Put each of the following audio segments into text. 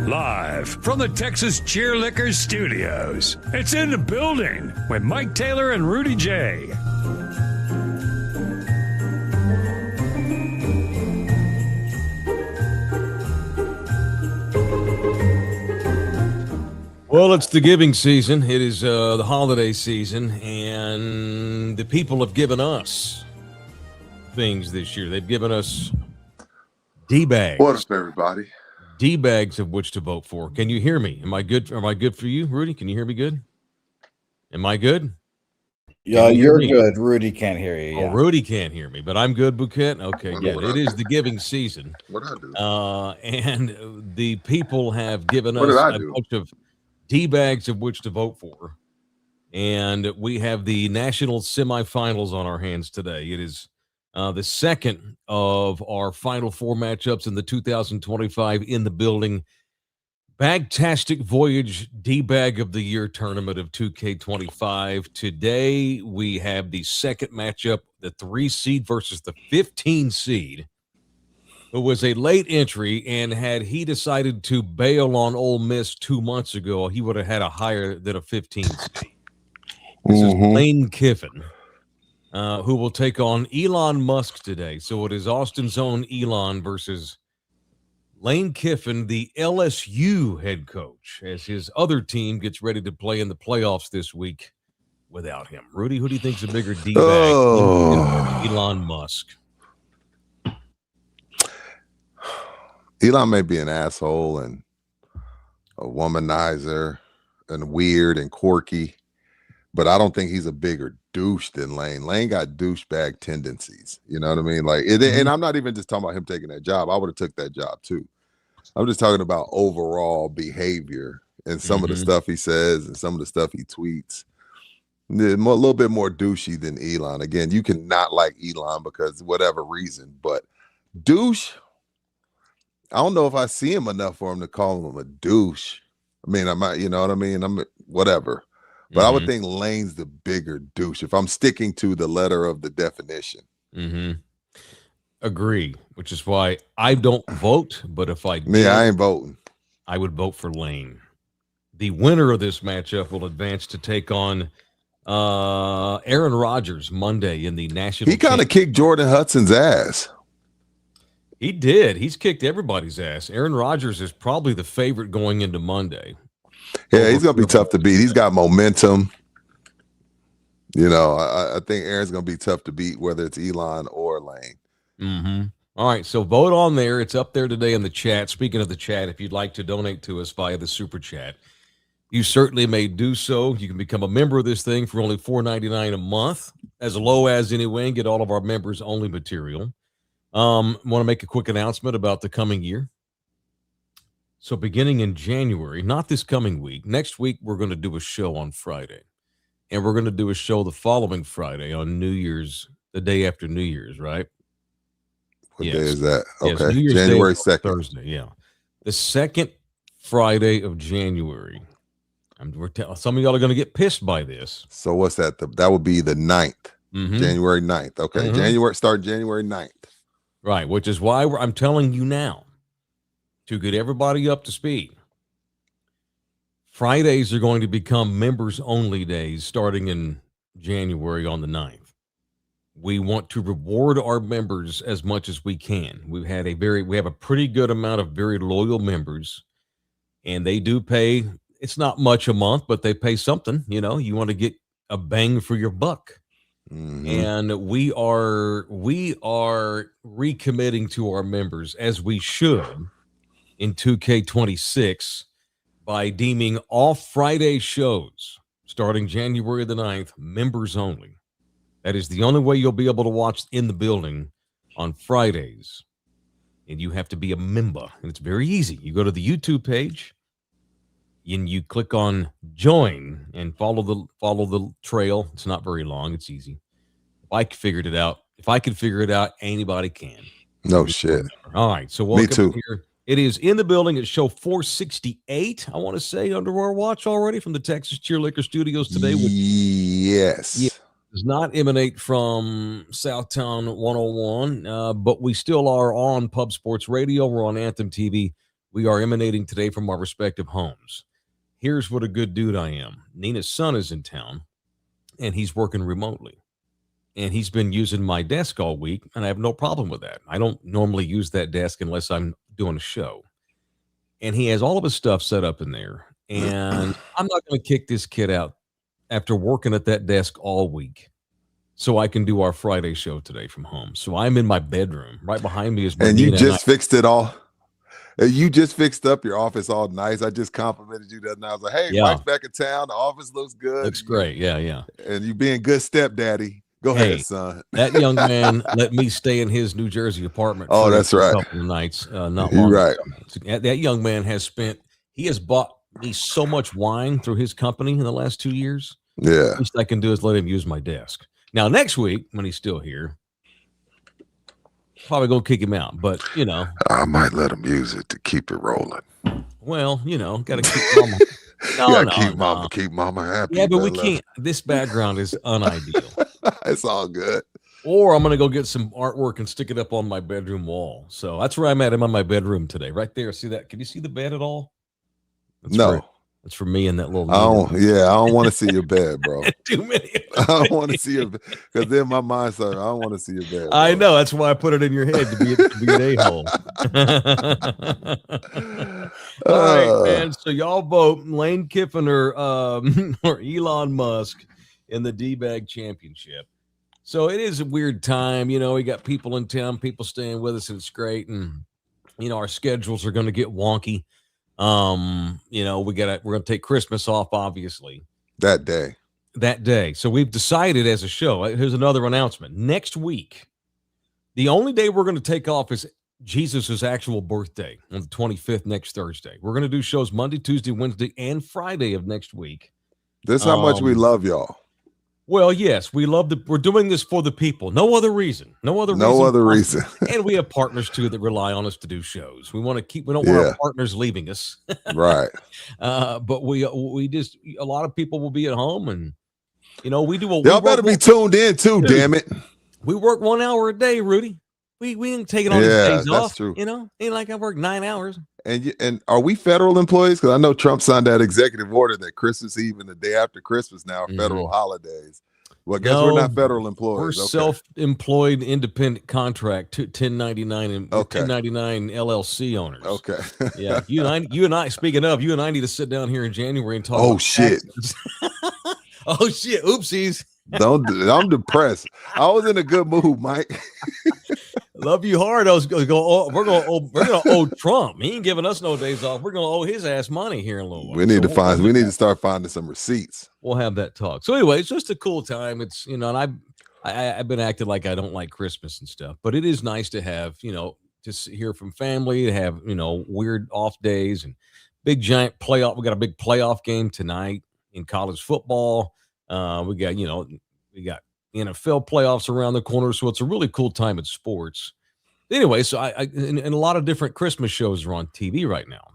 Live from the Texas Cheerlicker Studios, it's In the Building with Mike Taylor and Rudy J. Well, it's the giving season. It is the holiday season, and the people have given us things this year. They've given us D-bags. What up, everybody? D-bags of which to vote for. Can you hear me? Am I good? Am I good for you, Rudy? Can you hear me good? Am I good? Yeah, you're good. Rudy can't hear you. Yeah. Oh, Rudy can't hear me, but I'm good, Bouquet. Okay, good. It is the giving season. What I do? And the people have given us a bunch of D-bags of which to vote for. And we have the national semifinals on our hands today. It is the second of our Final Four matchups in the 2025 In the Building Bagtastic Voyage D-Bag of the Year tournament of 2K25. Today, we have the second matchup, the 3 seed versus the 15 seed, who was a late entry, and had he decided to bail on Ole Miss 2 months ago, he would have had a higher than a 15 seed. This is Lane Kiffin, who will take on Elon Musk today. So it is Austin's own Elon versus Lane Kiffin, the LSU head coach, as his other team gets ready to play in the playoffs this week without him. Rudy, who do you think is a bigger D-bag? Elon Musk. Elon may be an asshole and a womanizer and weird and quirky, but I don't think he's a bigger douche than Lane. Lane got douchebag tendencies. You know what I mean? Like, and I'm not even just talking about him taking that job. I would have took that job too. I'm just talking about overall behavior and some of the stuff he says and some of the stuff he tweets. A little bit more douchey than Elon. Again, you can not like Elon because whatever reason, but douche, I don't know if I see him enough for him to call him a douche. I mean, I might, you know what I mean? I'm whatever. But I would think Lane's the bigger douche if I'm sticking to the letter of the definition. Agree, which is why I don't vote. But if I did, I ain't voting. I would vote for Lane. The winner of this matchup will advance to take on Aaron Rodgers Monday in the national. He kind of kicked Jordan Hudson's ass. He did. He's kicked everybody's ass. Aaron Rodgers is probably the favorite going into Monday. Yeah, he's going to be tough to beat. He's got momentum. You know, I think Aaron's going to be tough to beat, whether it's Elon or Lane. All right, so vote on there. It's up there today in the chat. Speaking of the chat, if you'd like to donate to us via the Super Chat, you certainly may do so. You can become a member of this thing for only $4.99 a month, as low as anyway, and get all of our members-only material. Want to make a quick announcement about the coming year. So beginning in January, not this coming week, next week we're going to do a show on Friday. And we're going to do a show the following Friday on New Year's, the day after New Year's, right? What day is that? Yes, okay, January 2nd. Thursday, yeah. The second Friday of January. Some of y'all are going to get pissed by this. So what's that? That would be the 9th, January 9th. Okay, start January 9th. Right, which is why I'm telling you now, to get everybody up to speed. Fridays are going to become members-only days starting in January on the 9th. We want to reward our members as much as we can. We have a pretty good amount of very loyal members, and they do pay. It's not much a month, but they pay something. You know, you want to get a bang for your buck. And we are recommitting to our members, as we should, in 2K26 by deeming all Friday shows starting January the 9th members only. That is the only way you'll be able to watch In the Building on Fridays. And you have to be a member. And it's very easy. You go to the YouTube page and you click on join and follow the trail. It's not very long. It's easy. If I could figure it out, anybody can. No shit. All right. So welcome. Me too. Here. It is In the Building. It's show 468, I want to say, under our watch already from the Texas Cheerlicker Studios today. Yes. Does not emanate from Southtown 101, but we still are on Pub Sports Radio. We're on Anthem TV. We are emanating today from our respective homes. Here's what a good dude I am. Nina's son is in town, and he's working remotely. And he's been using my desk all week, and I have no problem with that. I don't normally use that desk unless I'm doing a show. And he has all of his stuff set up in there. And I'm not going to kick this kid out after working at that desk all week so I can do our Friday show today from home. So I'm in my bedroom. Right behind me is my And Nina you just fixed it all. You just fixed up your office all nice. I just complimented you that. And I was like, hey, Mike's back in town. The office looks good. Looks great. Yeah. And you being good stepdaddy. Go ahead, son. That young man let me stay in his New Jersey apartment. Oh, that's right. A couple of nights. Not long ago. So that young man has bought me so much wine through his company in the last 2 years. Yeah. The least I can do is let him use my desk. Now, next week, when he's still here, probably gonna kick him out, but I might let him use it to keep it rolling. Well, gotta keep mama. Keep mama happy. Yeah, but we can't. This background is unideal. It's all good. Or I'm gonna go get some artwork and stick it up on my bedroom wall. So that's where I'm at. I'm on my bedroom today, right there. See that? Can you see the bed at all? No. That's for me and that little. I don't want to see your bed, bro. Too many. I don't want to see your bed because then my mind starts. I don't want to see your bed. Bro. I know. That's why I put it in your head to be an a-hole. All right, man. So y'all vote Lane Kiffin or Elon Musk in the D-Bag Championship. So it is a weird time. We got people in town, people staying with us, and it's great. And our schedules are going to get wonky. We're gonna take Christmas off, obviously. That day. So we've decided as a show. Here's another announcement. Next week, the only day we're going to take off is Jesus' actual birthday on the 25th, next Thursday. We're going to do shows Monday, Tuesday, Wednesday, and Friday of next week. This is how much we love y'all. Well, yes, we're doing this for the people. No other reason. No other reason. And we have partners too that rely on us to do shows. We don't want our partners leaving us. Right. But we just, a lot of people will be at home and, we do y'all better be tuned in too, dude, damn it. We work 1 hour a day, Rudy. We ain't taking all these days off. True. Ain't like I work 9 hours. And are we federal employees? Because I know Trump signed that executive order that Christmas Eve and the day after Christmas now are federal holidays. Well, I guess we're not federal employees. We're self-employed, independent contract, 1099 and 1099 LLC owners. Okay. Yeah. You and I. Speaking of, you and I need to sit down here in January and talk. Oh shit. Oh shit. Oopsies. I'm depressed. I was in a good mood, Mike. Love you hard. I was going. We're gonna owe Trump. He ain't giving us no days off. We're gonna owe his ass money here in a little while. We need to start finding some receipts. We'll have that talk. So anyway, it's just a cool time. It's and I've been acting like I don't like Christmas and stuff, but it is nice to have just hear from family, to have weird off days and big giant playoff. We got a big playoff game tonight in college football. We got NFL playoffs around the corner, so it's a really cool time in sports. Anyway, so and a lot of different Christmas shows are on TV right now.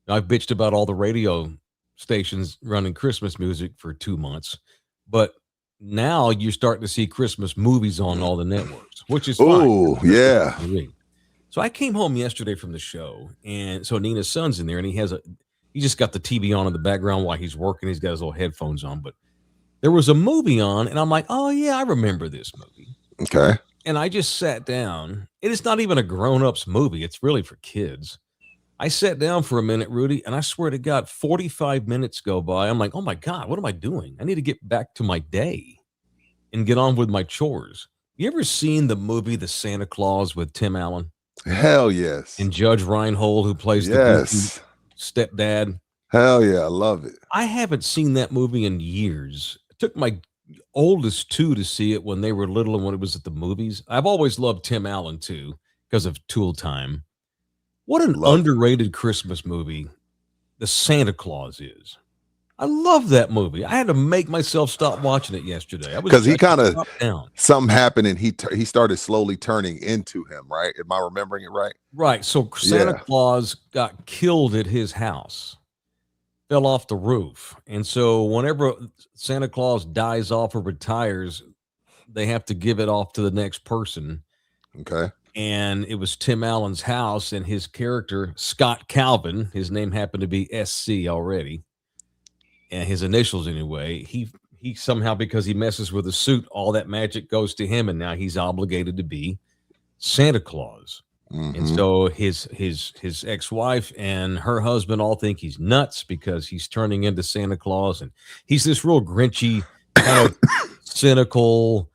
I've bitched about all the radio stations running Christmas music for 2 months, but now you're starting to see Christmas movies on all the networks, which is fine. Oh, yeah. So I came home yesterday from the show, and so Nina's son's in there, and he just got the TV on in the background while he's working. He's got his little headphones on, but there was a movie on, and I'm like, oh, yeah, I remember this movie. Okay. And I just sat down. It is not even a grown-ups movie. It's really for kids. I sat down for a minute, Rudy, and I swear to God, 45 minutes go by. I'm like, oh, my God, what am I doing? I need to get back to my day and get on with my chores. You ever seen the movie The Santa Claus with Tim Allen? Hell yes. And Judge Reinhold, who plays the stepdad? Hell yeah, I love it. I haven't seen that movie in years. Took my oldest two to see it when they were little and when it was at the movies. I've always loved Tim Allen too because of Tool Time. What an underrated Christmas movie The Santa Claus is. I love that movie. I had to make myself stop watching it yesterday. Because he kind of something happened and he started slowly turning into him, right? Am I remembering it right? Right. So Santa Claus got killed at his house. Fell off the roof. And so whenever Santa Claus dies off or retires, they have to give it off to the next person. Okay. And it was Tim Allen's house, and his character, Scott Calvin, his name happened to be SC already, and his initials anyway. He somehow, because he messes with the suit, all that magic goes to him, and now he's obligated to be Santa Claus. And so his ex-wife and her husband all think he's nuts because he's turning into Santa Claus, and he's this real grinchy, kind of cynical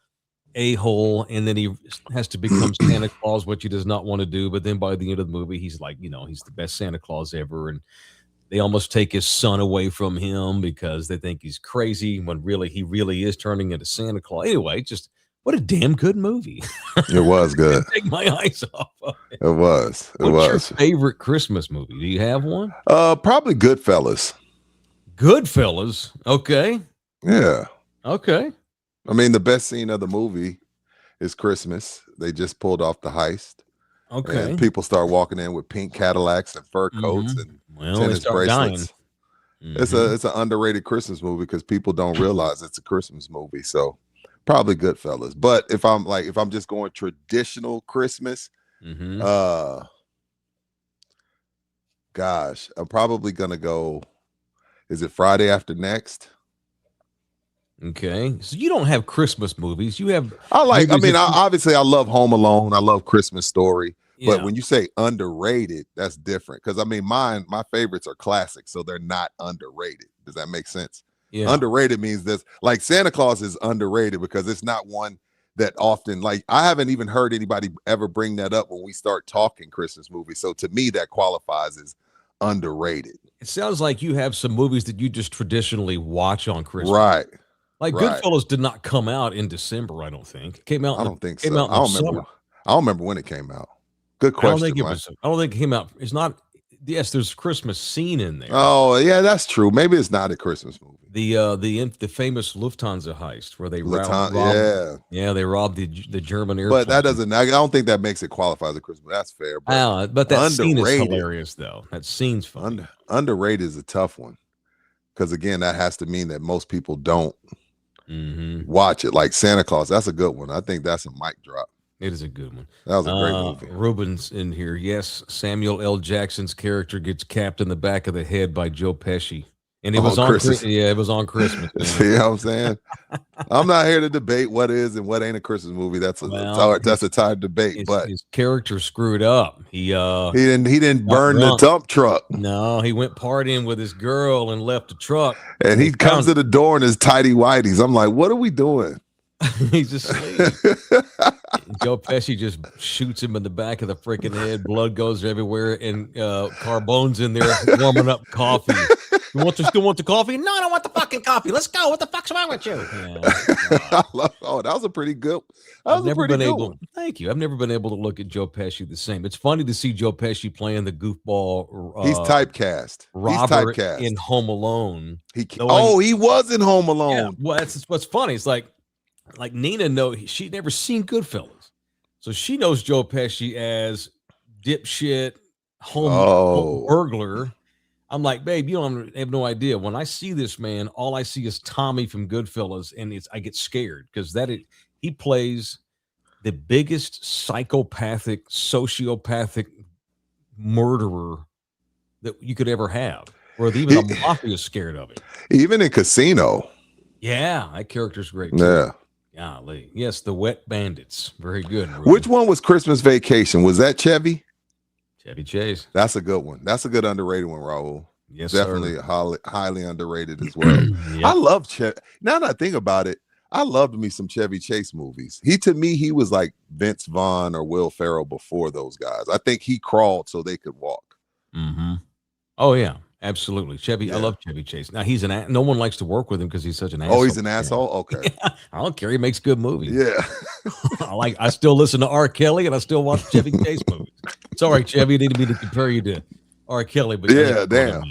a-hole, and then he has to become Santa Claus, which he does not want to do. But then by the end of the movie, he's like, he's the best Santa Claus ever, and they almost take his son away from him because they think he's crazy when he really is turning into Santa Claus. Anyway, just what a damn good movie. It was good. Take my eyes off of it. It was. What's your favorite Christmas movie? Do you have one? Probably Goodfellas. Goodfellas. Okay. Yeah. Okay. I mean, the best scene of the movie is Christmas. They just pulled off the heist. Okay. And people start walking in with pink Cadillacs and fur coats and tennis bracelets. It's an underrated Christmas movie because people don't realize it's a Christmas movie. So probably Goodfellas. But if I'm just going traditional Christmas, gosh, I'm probably gonna go. Is it Friday After Next? Okay, so you don't have Christmas movies. You have. Obviously, I love Home Alone. I love Christmas Story. Yeah. But when you say underrated, that's different. Because my favorites are classics, so they're not underrated. Does that make sense? Yeah. Underrated means this. Like Santa Claus is underrated because it's not one that often. Like I haven't even heard anybody ever bring that up when we start talking Christmas movies. So to me, that qualifies as underrated. It sounds like you have some movies that you just traditionally watch on Christmas, right? Like Goodfellas did not come out in December, I don't think. It came out. I don't think so. I don't remember when it came out. Good question. I don't think it came out. It's not. Yes, there's a Christmas scene in there. Oh yeah, that's true. Maybe it's not a Christmas movie. The famous Lufthansa heist where they robbed they robbed the German airplane. But that doesn't. I don't think that makes it qualify as a Christmas. That's fair. But that scene is hilarious, though. That scene's fun. Underrated is a tough one because again, that has to mean that most people don't watch it. Like Santa Claus, that's a good one. I think that's a mic drop. It is a good one. That was a great movie. Ruben's in here. Yes, Samuel L. Jackson's character gets capped in the back of the head by Joe Pesci. And it was on Christmas. Yeah, it was on Christmas. See what I'm saying? I'm not here to debate what is and what ain't a Christmas movie. That's a tired debate. But his character screwed up. He didn't burn the dump truck. No, he went partying with his girl and left the truck. And he comes to the door in his tighty whities. I'm like, what are we doing? He's asleep. Joe Pesci just shoots him in the back of the freaking head. Blood goes everywhere, and Carbone's in there warming up coffee. Still want the coffee? No, I don't want the fucking coffee. Let's go. What the fuck's wrong with you? Yeah, that was a pretty good. Thank you. I've never been able to look at Joe Pesci the same. It's funny to see Joe Pesci playing the goofball. He's typecast. Robert in Home Alone. He was in Home Alone. Yeah, well, that's what's funny. It's like Nina she'd never seen Goodfellas, so she knows Joe Pesci as dipshit home burglar. I'm like, babe, you don't have no idea. When I see this man, all I see is Tommy from Goodfellas, and I get scared because he plays the biggest psychopathic, sociopathic murderer that you could ever have, or even the mafia is scared of it. Even in Casino. Yeah, that character's great too. Yeah. Golly. Yes, the Wet Bandits. Very good. Ruben. Which one was Christmas Vacation? Was that Chevy? Chevy Chase. That's a good one. That's a good underrated one, Raul. Yes, definitely highly underrated as well. Yep. I love Chevy. Now that I think about it, I loved me some Chevy Chase movies. To me, he was like Vince Vaughn or Will Ferrell before those guys. I think he crawled so they could walk. Mm-hmm. Oh yeah, absolutely. Chevy. Yeah. I love Chevy Chase. Now he's no one likes to work with him because he's such an asshole. Oh, he's an asshole. Okay. Yeah, I don't care. He makes good movies. Yeah. I still listen to R. Kelly and I still watch Chevy Chase movies. Sorry, Chevy, didn't mean to compare you to R. Kelly, but yeah, damn.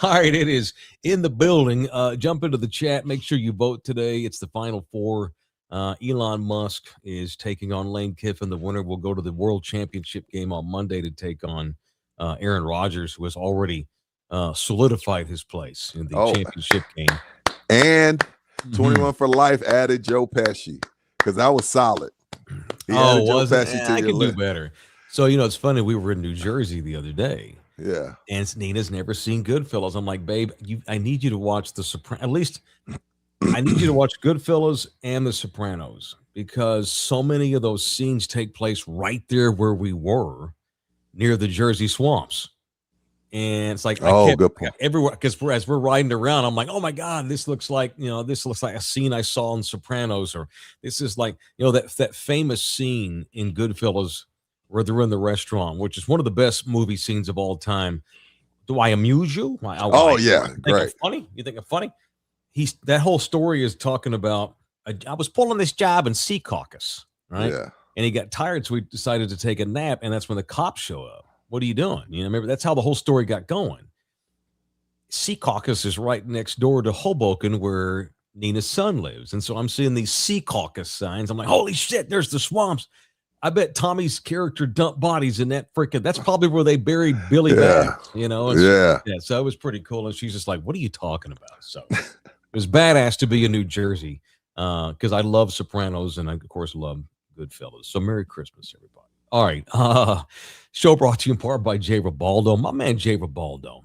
All right, it is in the building. Jump into the chat. Make sure you vote today. It's the Final Four. Elon Musk is taking on Lane Kiffin. The winner will go to the World Championship game on Monday to take on Aaron Rodgers, who has already solidified his place in the championship game. And 21 for Life added Joe Pesci because that was solid. He added Joe Pesci to I your could do list. better. So, it's funny. We were in New Jersey the other day. Yeah. And Nina's never seen Goodfellas. I'm like, babe, I need you to watch The Sopranos. At least I need you to watch Goodfellas and The Sopranos, because so many of those scenes take place right there where we were near the Jersey swamps. And it's like, good point. Everywhere, because as we're riding around, I'm like, oh my God, this looks like a scene I saw in Sopranos, or this is like, that famous scene in Goodfellas where they're in the restaurant, which is one of the best movie scenes of all time. Do I amuse you? Yeah, great. Funny? You think I'm funny? That whole story is talking about, I was pulling this job in Secaucus, right? Yeah. And he got tired, so he decided to take a nap, and that's when the cops show up. What are you doing? Remember, that's how the whole story got going. Secaucus is right next door to Hoboken, where Nina's son lives. And so I'm seeing these Secaucus signs. I'm like, holy shit, there's the swamps. I bet Tommy's character dumped bodies in that that's probably where they buried Billy Bass, Yeah. So it was pretty cool. And she's just like, what are you talking about? So it was badass to be in New Jersey, because I love Sopranos, and I, of course, love Goodfellas. So Merry Christmas, everybody. All right. Show brought to you in part by Jay Ribaldo. My man, Jay Ribaldo.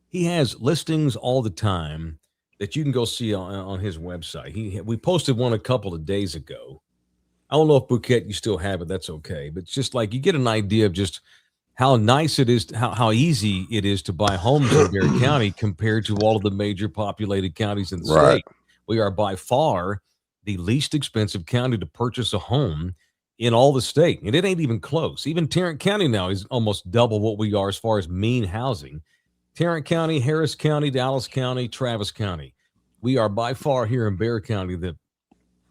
He has listings all the time that you can go see on his website. We posted one a couple of days ago. I don't know if Bouquet, you still have it. That's okay. But it's just like you get an idea of just how nice it is, how easy it is to buy homes in Bexar County compared to all of the major populated counties in the state. We are by far the least expensive county to purchase a home in all the state. And it ain't even close. Even Tarrant County now is almost double what we are as far as mean housing. Tarrant County, Harris County, Dallas County, Travis County. We are by far here in Bexar County the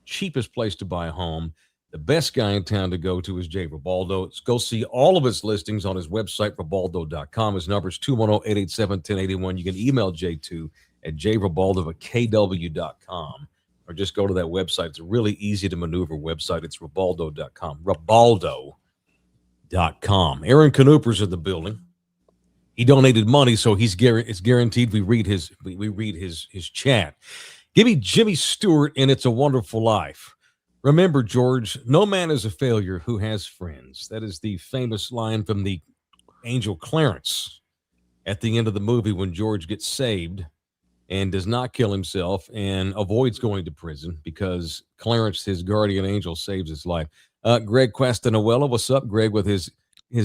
cheapest place to buy a home. The best guy in town to go to is Jay Ribaldo. Let's go see all of his listings on his website, Ribaldo.com. His number is 210-887-1081. You can email J2 at jribaldo@kw.com, or just go to that website. It's a really easy to maneuver website. It's Ribaldo.com. Ribaldo.com. Aaron Canoopers in the building. He donated money, so it's guaranteed we read his chat. Give me Jimmy Stewart in It's a Wonderful Life. Remember, George, no man is a failure who has friends. That is the famous line from the angel Clarence at the end of the movie when George gets saved and does not kill himself and avoids going to prison because Clarence, his guardian angel, saves his life. Greg Questanuela, what's up, Greg, with his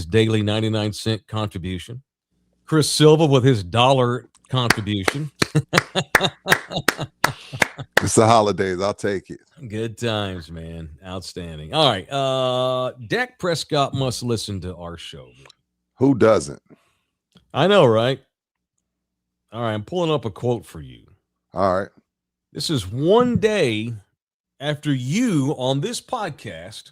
daily 99-cent contribution. Chris Silva with his $1 contribution. It's the holidays. I'll take it. Good times, man. Outstanding. All right. Dak Prescott must listen to our show. Who doesn't? I know, right? All right. I'm pulling up a quote for you. All right. This is one day after you on this podcast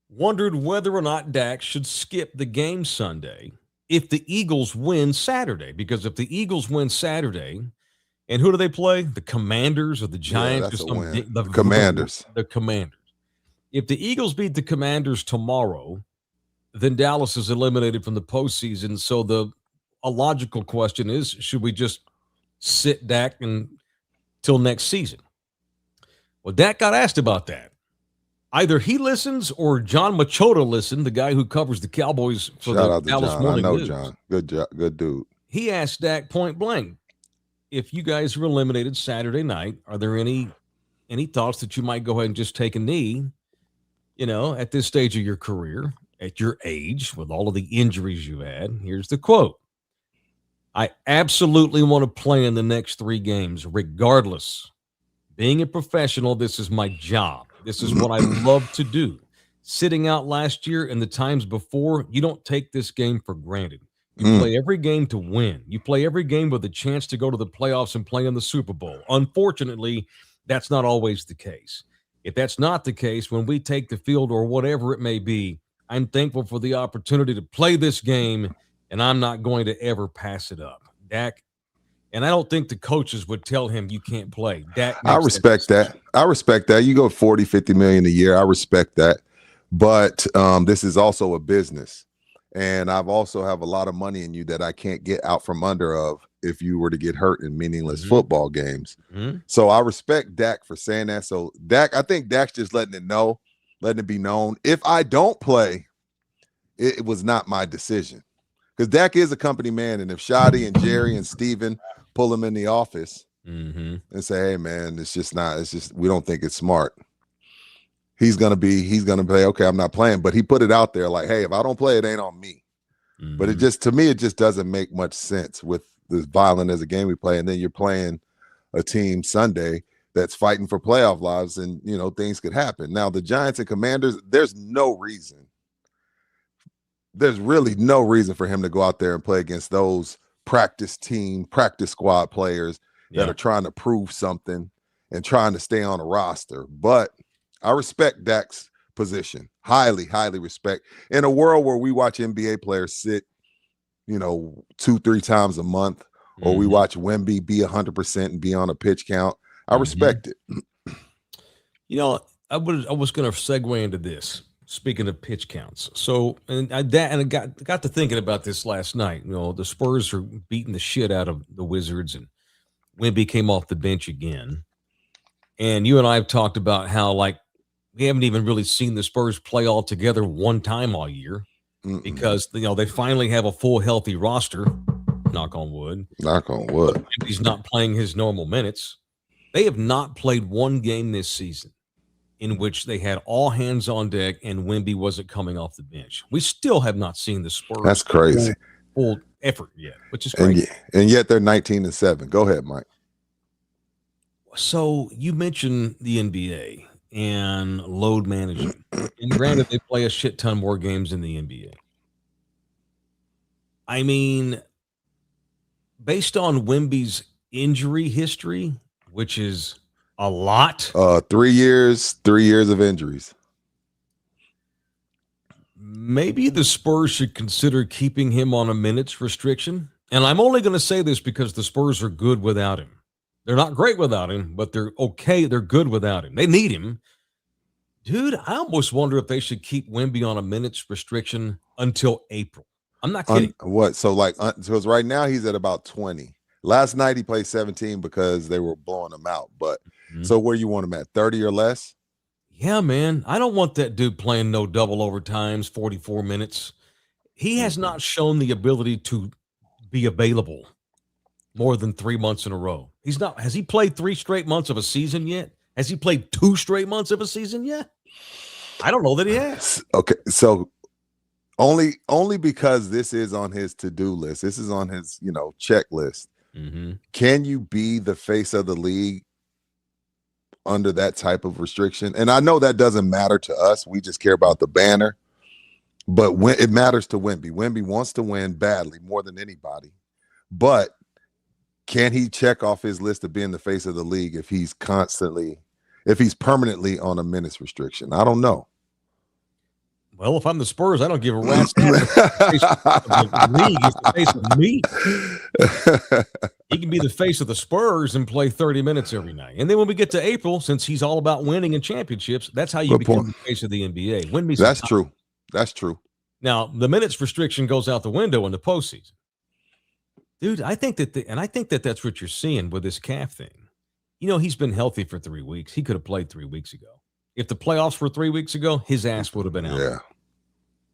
wondered whether or not Dak should skip the game Sunday if the Eagles win Saturday. Because if the Eagles win Saturday, and who do they play? The Commanders or the Giants? Yeah, the Commanders. The Commanders. If the Eagles beat the Commanders tomorrow, then Dallas is eliminated from the postseason. So a logical question is, should we just sit Dak until next season? Well, Dak got asked about that. Either he listens or John Machota listened, the guy who covers the Cowboys for the Dallas Morning News. John. Good job. Good dude. He asked Dak point blank, if you guys were eliminated Saturday night, are there any thoughts that you might go ahead and just take a knee, at this stage of your career, at your age, with all of the injuries you've had? Here's the quote. I absolutely want to play in the next 3 games, regardless. Being a professional, this is my job. This is what I love to do. Sitting out last year and the times before, you don't take this game for granted. You play every game to win. You play every game with a chance to go to the playoffs and play in the Super Bowl. Unfortunately, that's not always the case. If that's not the case, when we take the field or whatever it may be, I'm thankful for the opportunity to play this game, and I'm not going to ever pass it up. Dak, and I don't think the coaches would tell him you can't play. Dak, I respect that. You go 40, 50 million a year. I respect that. But this is also a business. And I've also have a lot of money in you that I can't get out from under of if you were to get hurt in meaningless football games. So I respect Dak for saying that. So Dak, I think Dak's just letting it be known. If I don't play, it was not my decision. Because Dak is a company man. And if Shadi and Jerry and Steven pull him in the office and say, hey man, it's just we don't think it's smart. He's gonna play, okay, I'm not playing. But he put it out there like, hey, if I don't play, it ain't on me. But it just doesn't make much sense with this violent as a game we play, and then you're playing a team Sunday that's fighting for playoff lives, and things could happen. Now the Giants and Commanders, there's really no reason for him to go out there and play against those practice squad players that are trying to prove something and trying to stay on a roster. But I respect Dak's position. Highly, highly respect. In a world where we watch NBA players sit, 2-3 times a month, or we watch Wemby be 100% and be on a pitch count, I respect it. I was going to segue into this. Speaking of pitch counts, so I got to thinking about this last night. The Spurs are beating the shit out of the Wizards, and Wemby came off the bench again. And you and I have talked about how we haven't even really seen the Spurs play all together one time all year because they finally have a full healthy roster. Knock on wood. Knock on wood. He's not playing his normal minutes. They have not played one game this season in which they had all hands on deck and Wemby wasn't coming off the bench. We still have not seen the Spurs. That's crazy. Full effort yet, which is crazy. And yet they're 19-7. Go ahead, Mike. So you mentioned the NBA and load management. And granted, they play a shit ton more games in the NBA. I mean, based on Wemby's injury history, which is a lot. 3 years of injuries. Maybe the Spurs should consider keeping him on a minutes restriction. And I'm only going to say this because the Spurs are good without him. They're not great without him, but they're okay. They're good without him. They need him. Dude, I almost wonder if they should keep Wemby on a minutes restriction until April. I'm not kidding. What? So because right now he's at about 20. Last night he played 17 because they were blowing him out. But so where you want him at, 30 or less? Yeah, man. I don't want that dude playing no double overtimes, 44 minutes. He has not shown the ability to be available more than 3 months in a row. He's not. Has he played 3 straight months of a season yet? Has he played 2 straight months of a season yet? I don't know that he has. Okay, so only because this is on his to-do list. This is on his, checklist. Can you be the face of the league under that type of restriction? And I know that doesn't matter to us. We just care about the banner. But when it matters to Wemby. Wemby wants to win badly, more than anybody. But can he check off his list of being the face of the league if he's permanently on a minutes restriction? I don't know. Well, if I'm the Spurs, I don't give a rat's ass. The league is the face of me. He can be the face of the Spurs and play 30 minutes every night. And then when we get to April, since he's all about winning and championships, that's how you become the face of the NBA. That's true. That's true. Now, the minutes restriction goes out the window in the postseason. Dude, I think that that's what you're seeing with this calf thing. He's been healthy for 3 weeks. He could have played 3 weeks ago. If the playoffs were 3 weeks ago, his ass would have been out. Yeah.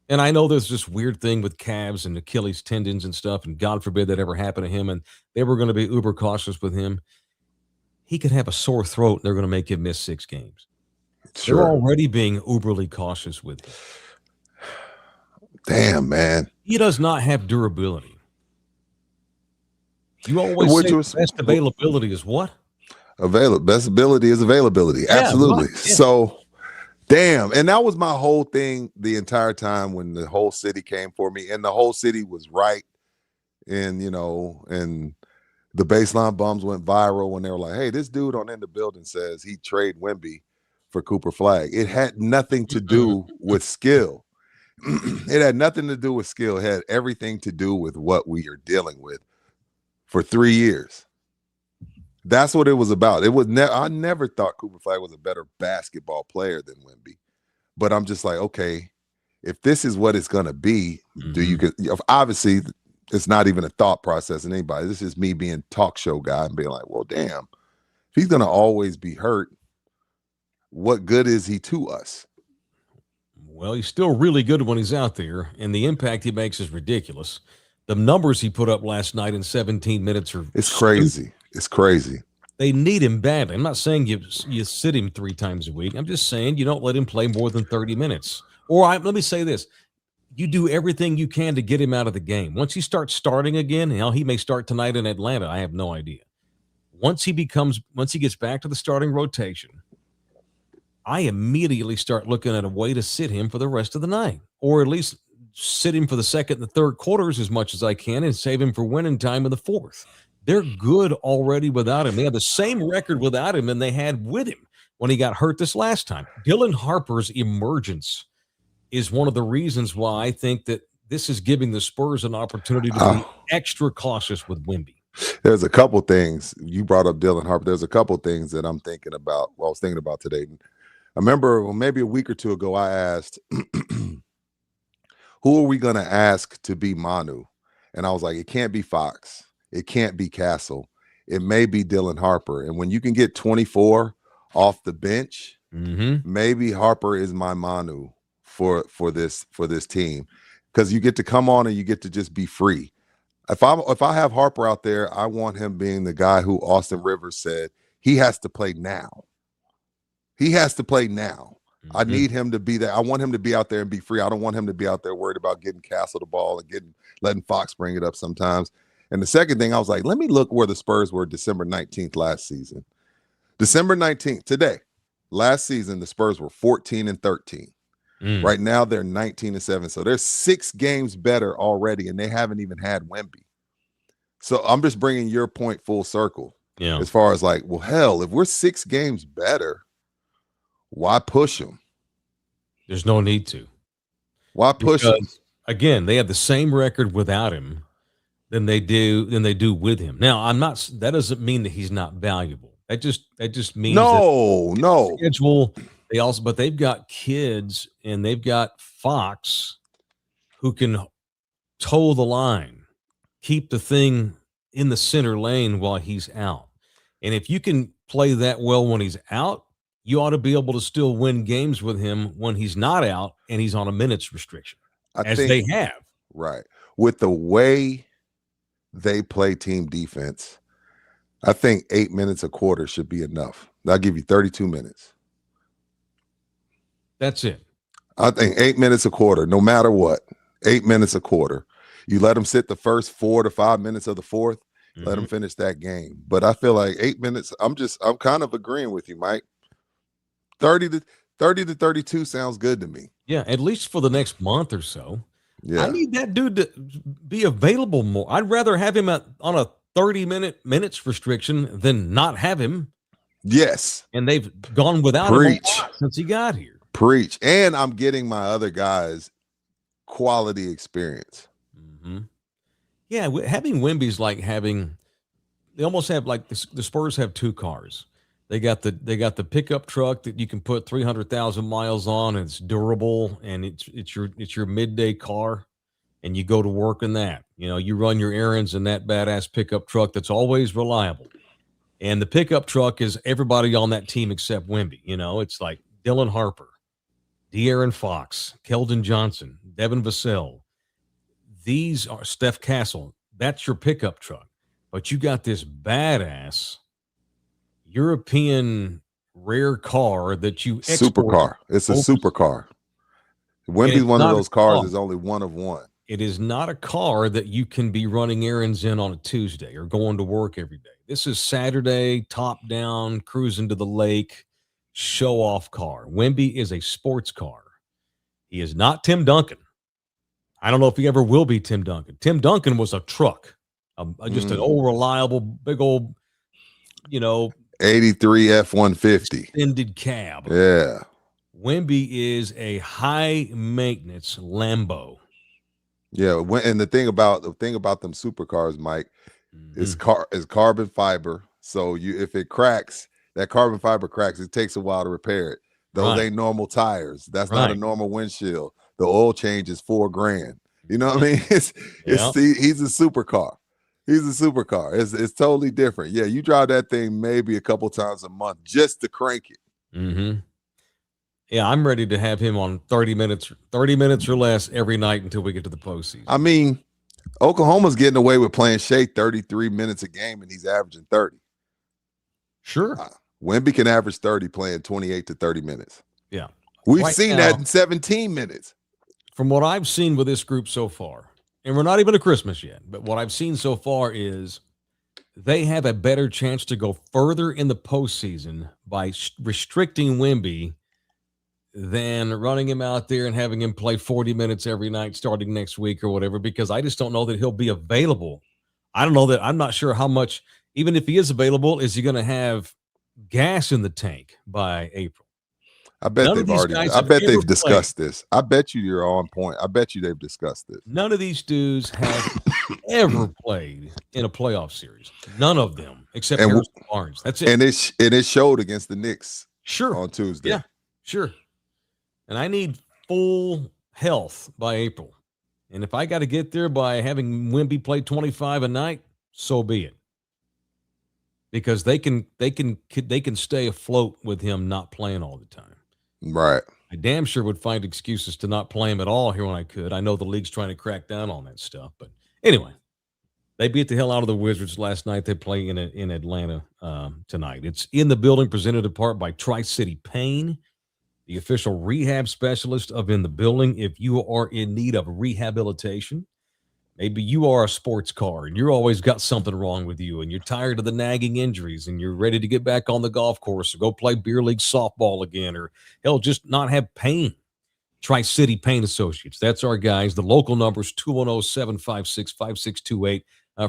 And I know there's this weird thing with calves and Achilles tendons and stuff, and God forbid that ever happened to him, and they were going to be uber cautious with him. He could have a sore throat, and they're going to make him miss 6 games. Sure. They're already being uberly cautious with him. Damn, man. He does not have durability. You always say best availability is what? Best ability is availability. Yeah, absolutely. Right. Yeah. So, damn. And that was my whole thing the entire time when the whole city came for me, and the whole city was right. And, and the baseline bums went viral when they were like, hey, this dude on In the Building says he trade Wemby for Cooper Flag. It had nothing to do with skill. It had nothing to do with skill. It had everything to do with what we are dealing with for 3 years. That's what it was about. It was I never thought Cooper Flag was a better basketball player than Wemby. But I'm just like, okay, if this is what it's going to be, do you obviously it's not even a thought process in anybody. This is me being talk show guy and being like, well, damn, if he's going to always be hurt, what good is he to us? Well, he's still really good when he's out there, and the impact he makes is ridiculous. The numbers he put up last night in 17 minutes are crazy. It's crazy. They need him badly. I'm not saying you sit him 3 times a week. I'm just saying you don't let him play more than 30 minutes. Or let me say this. You do everything you can to get him out of the game. Once he starts starting again, he may start tonight in Atlanta. I have no idea. Once he gets back to the starting rotation, I immediately start looking at a way to sit him for the rest of the night, or at least sit him for the second and the third quarters as much as I can and save him for winning time in the fourth. They're good already without him. They have the same record without him than they had with him when he got hurt this last time. Dylan Harper's emergence is one of the reasons why I think that this is giving the Spurs an opportunity to be extra cautious with Wemby. There's a couple things. You brought up Dylan Harper. There's a couple things that I'm thinking about. Well, I was thinking about today. I remember maybe a week or two ago, I asked, who are we going to ask to be Manu? And I was like, it can't be Fox. It can't be Castle. It may be Dylan Harper. And when you can get 24 off the bench, maybe Harper is my Manu for this team, because you get to come on and you get to just be free. If I have Harper out there, I want him being the guy who Austin Rivers said he has to play now. He has to play now. I need him to be there. I want him to be out there and be free. I don't want him to be out there worried about getting Castle the ball and letting Fox bring it up sometimes. And the second thing, I was like, let me look where the Spurs were December 19th last season. December 19th, today, last season, the Spurs were 14-13. Right now, they're 19-7. So they're 6 games better already, and they haven't even had Wemby. So I'm just bringing your point full circle. Yeah. As far as like, well, hell, if we're 6 games better, why push them? There's no need to. Why push them? Again, they have the same record without him than they do with him. Now, that doesn't mean that he's not valuable. That just means no schedule. But they've got kids and they've got Fox who can toe the line, keep the thing in the center lane while he's out. And if you can play that well when he's out, you ought to be able to still win games with him when he's not out and he's on a minutes restriction, they have. Right. With the way they play team defense, I think 8 minutes a quarter should be enough. I'll give you 32 minutes. That's it. I think 8 minutes a quarter, no matter what. 8 minutes a quarter. You let them sit the first 4 to 5 minutes of the fourth, let them finish that game. But I feel like 8 minutes, I'm kind of agreeing with you, Mike. 30 to 32 sounds good to me. Yeah, at least for the next month or so. Yeah. I need that dude to be available more. I'd rather have him on a 30-minutes restriction than not have him. Yes. And they've gone without him since he got here. Preach. And I'm getting my other guys quality experience. Yeah, having Wemby's like they almost have like the Spurs have 2 cars. They got the pickup truck that you can put 300,000 miles on, and it's durable, and it's your midday car, and you go to work in that. You run your errands in that badass pickup truck that's always reliable. And the pickup truck is everybody on that team except Wemby. It's like Dylan Harper, De'Aaron Fox, Keldon Johnson, Devin Vassell. These are Steph Castle. That's your pickup truck. But you got this badass European rare car that you export. Supercar. It's a supercar. Wemby's one of those cars is only one of one. It is not a car that you can be running errands in on a Tuesday or going to work every day. This is Saturday, top down, cruising to the lake, show off car. Wemby is a sports car. He is not Tim Duncan. I don't know if he ever will be Tim Duncan. Tim Duncan was a truck, just an old reliable, big old, 83 F-150 extended cab. Yeah. Wemby is a high maintenance Lambo. Yeah, and the thing about them supercars, Mike, is carbon fiber. So if it cracks, that carbon fiber cracks, it takes a while to repair it. Those ain't normal tires. That's not a normal windshield. the oil change is $4,000. You know what I mean? He's a supercar. He's a supercar. It's totally different. Yeah, you drive that thing maybe a couple times a month just to crank it. Mm-hmm. Yeah, I'm ready to have him on 30 minutes or less every night until we get to the postseason. I mean, Oklahoma's getting away with playing Shea 33 minutes a game, and he's averaging 30. Sure. Wemby can average 30 playing 28 to 30 minutes. Yeah. We've seen that in 17 minutes. From what I've seen with this group so far, and we're not even at Christmas yet, but what I've seen so far is they have a better chance to go further in the postseason by restricting Wemby than running him out there and having him play 40 minutes every night starting next week or whatever, because I just don't know that he'll be available. I'm not sure how much, even if he is available, is he going to have gas in the tank by April? I bet they've discussed this. I bet you're on point. I bet you they've discussed this. None of these dudes have ever played in a playoff series. None of them, except Harrison Barnes. That's it. And it showed against the Knicks on Tuesday. Yeah, sure. And I need full health by April. And if I got to get there by having Wemby play 25 a night, so be it. Because they can stay afloat with him not playing all the time. Right. I damn sure would find excuses to not play him at all here when I could. I know the league's trying to crack down on that stuff. But anyway, they beat the hell out of the Wizards last night. They play in Atlanta tonight. It's in the building, presented in part by Tri-City Pain, the official rehab specialist of In the Building. If you are in need of rehabilitation, maybe you are a sports car and you're always got something wrong with you and you're tired of the nagging injuries and you're ready to get back on the golf course or go play beer league softball again, or hell, just not have pain. Tri-City Pain Associates. That's our guys. The local number is 210-756-5628.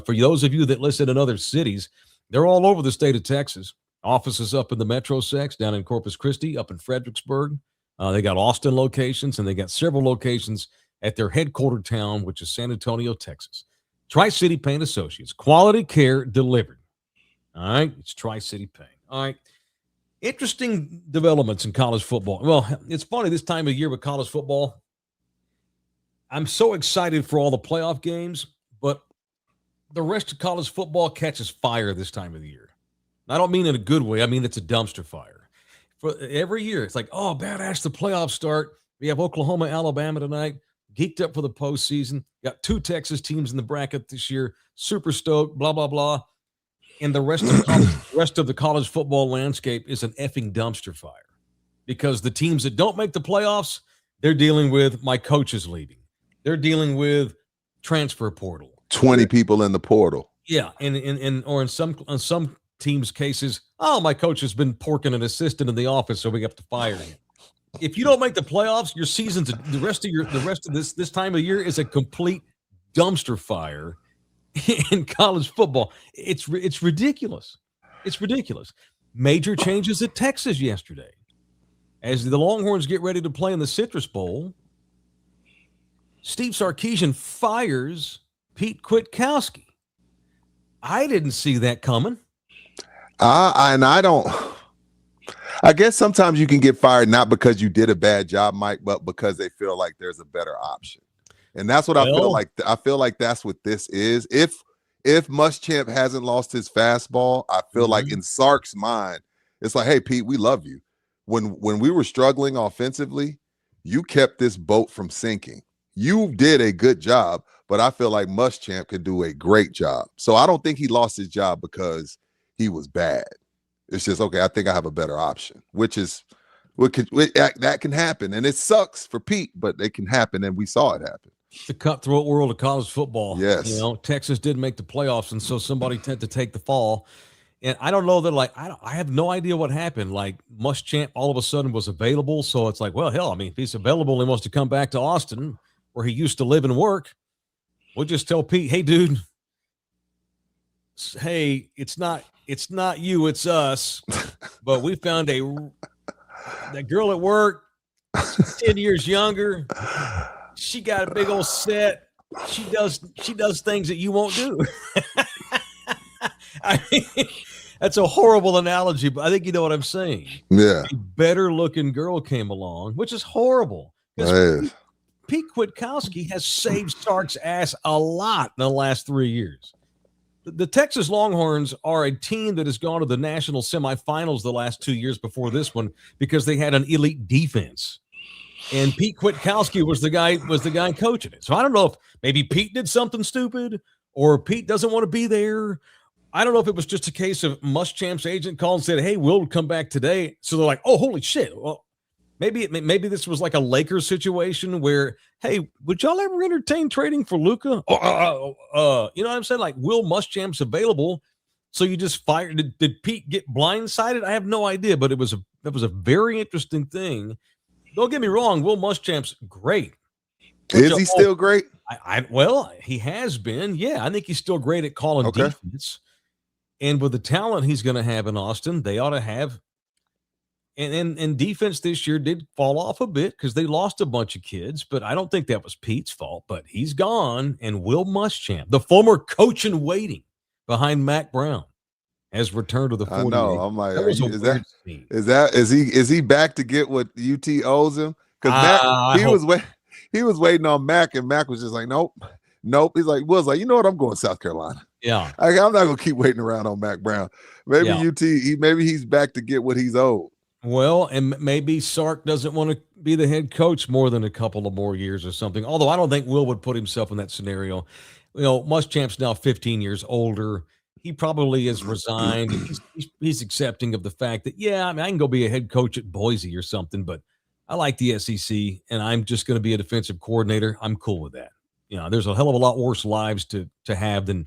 For those of you that listen in other cities, they're all over the state of Texas. Offices up in the Metro Sex, down in Corpus Christi, up in Fredericksburg. They got Austin locations, and they got several locations at their headquarter town, which is San Antonio, Texas. Tri-City Pain Associates. Quality care delivered. All right? It's Tri-City Pain. All right. Interesting developments in college football. Well, it's funny this time of year with college football. I'm so excited for all the playoff games, but the rest of college football catches fire this time of the year. I don't mean in a good way. I mean, it's a dumpster fire. For every year, it's like, oh, badass, the playoffs start. We have Oklahoma, Alabama tonight. Geeked up for the postseason. Got 2 Texas teams in the bracket this year. Super stoked, blah, blah, blah. And the rest of the college football landscape is an effing dumpster fire. Because the teams that don't make the playoffs, they're dealing with my coach is leaving. They're dealing with transfer portal. 20 people in the portal. Yeah, and in some teams' cases, oh, my coach has been porking an assistant in the office, so we have to fire him. If you don't make the playoffs, your season's the rest of this time of year is a complete dumpster fire in college football. It's ridiculous. It's ridiculous. Major changes at Texas yesterday. As the Longhorns get ready to play in the Citrus Bowl, Steve Sarkisian fires Pete Kwiatkowski. I didn't see that coming. I guess sometimes you can get fired not because you did a bad job, Mike, but because they feel like there's a better option. And that's what I feel like. I feel like that's what this is. If Muschamp hasn't lost his fastball, I feel like in Sark's mind, it's like, hey, Pete, we love you. When we were struggling offensively, you kept this boat from sinking. You did a good job, but I feel like Muschamp could do a great job. So I don't think he lost his job because he was bad. It's just, okay, I think I have a better option, that can happen. And it sucks for Pete, but it can happen, and we saw it happen. The cutthroat world of college football. Yes. You know, Texas did make the playoffs, and so somebody had to take the fall. And I don't know that, I have no idea what happened. Like, Muschamp all of a sudden was available, so it's like, well, hell, I mean, if he's available and he wants to come back to Austin, where he used to live and work, we'll just tell Pete, hey, dude, hey, it's not you, it's us. But we found that girl at work, 10 years younger. She got a big old set. She does things that you won't do. I mean, that's a horrible analogy, but I think you know what I'm saying. Yeah. A better looking girl came along, which is horrible. Pete Kwiatkowski has saved Sark's ass a lot in the last 3 years. The Texas Longhorns are a team that has gone to the national semifinals the last 2 years before this one because they had an elite defense. And Pete Kwiatkowski was the guy coaching it. So I don't know if maybe Pete did something stupid or Pete doesn't want to be there. I don't know if it was just a case of Muschamp's agent called and said, "Hey, Will come back today." So they're like, "Oh, holy shit!" Well, maybe this was like a Lakers situation where, "Hey, would y'all ever entertain trading for Luka?" You know what I'm saying? Like, Will Muschamp's available, so you just fired. Did Pete get blindsided? I have no idea, but it was a very interesting thing. Don't get me wrong, Will Muschamp's great. Is he still great? Well, he has been. Yeah, I think he's still great at calling defense. And with the talent he's going to have in Austin, they ought to have. And defense this year did fall off a bit because they lost a bunch of kids, but I don't think that was Pete's fault. But he's gone, and Will Muschamp, the former coach in waiting behind Mac Brown, has returned to the 48. I know. I'm like, is he back to get what UT owes him? Because he was waiting on Mac, and Mac was just like, nope. He's like, Will's like, you know what? I'm going to South Carolina. Yeah, I'm not going to keep waiting around on Mac Brown. Maybe maybe he's back to get what he's owed. Well, and maybe Sark doesn't want to be the head coach more than a couple of more years or something. Although I don't think Will would put himself in that scenario. You know, Muschamp's now 15 years older. He probably is resigned. He's accepting of the fact that, I can go be a head coach at Boise or something, but I like the SEC, and I'm just going to be a defensive coordinator. I'm cool with that. You know, there's a hell of a lot worse lives to have than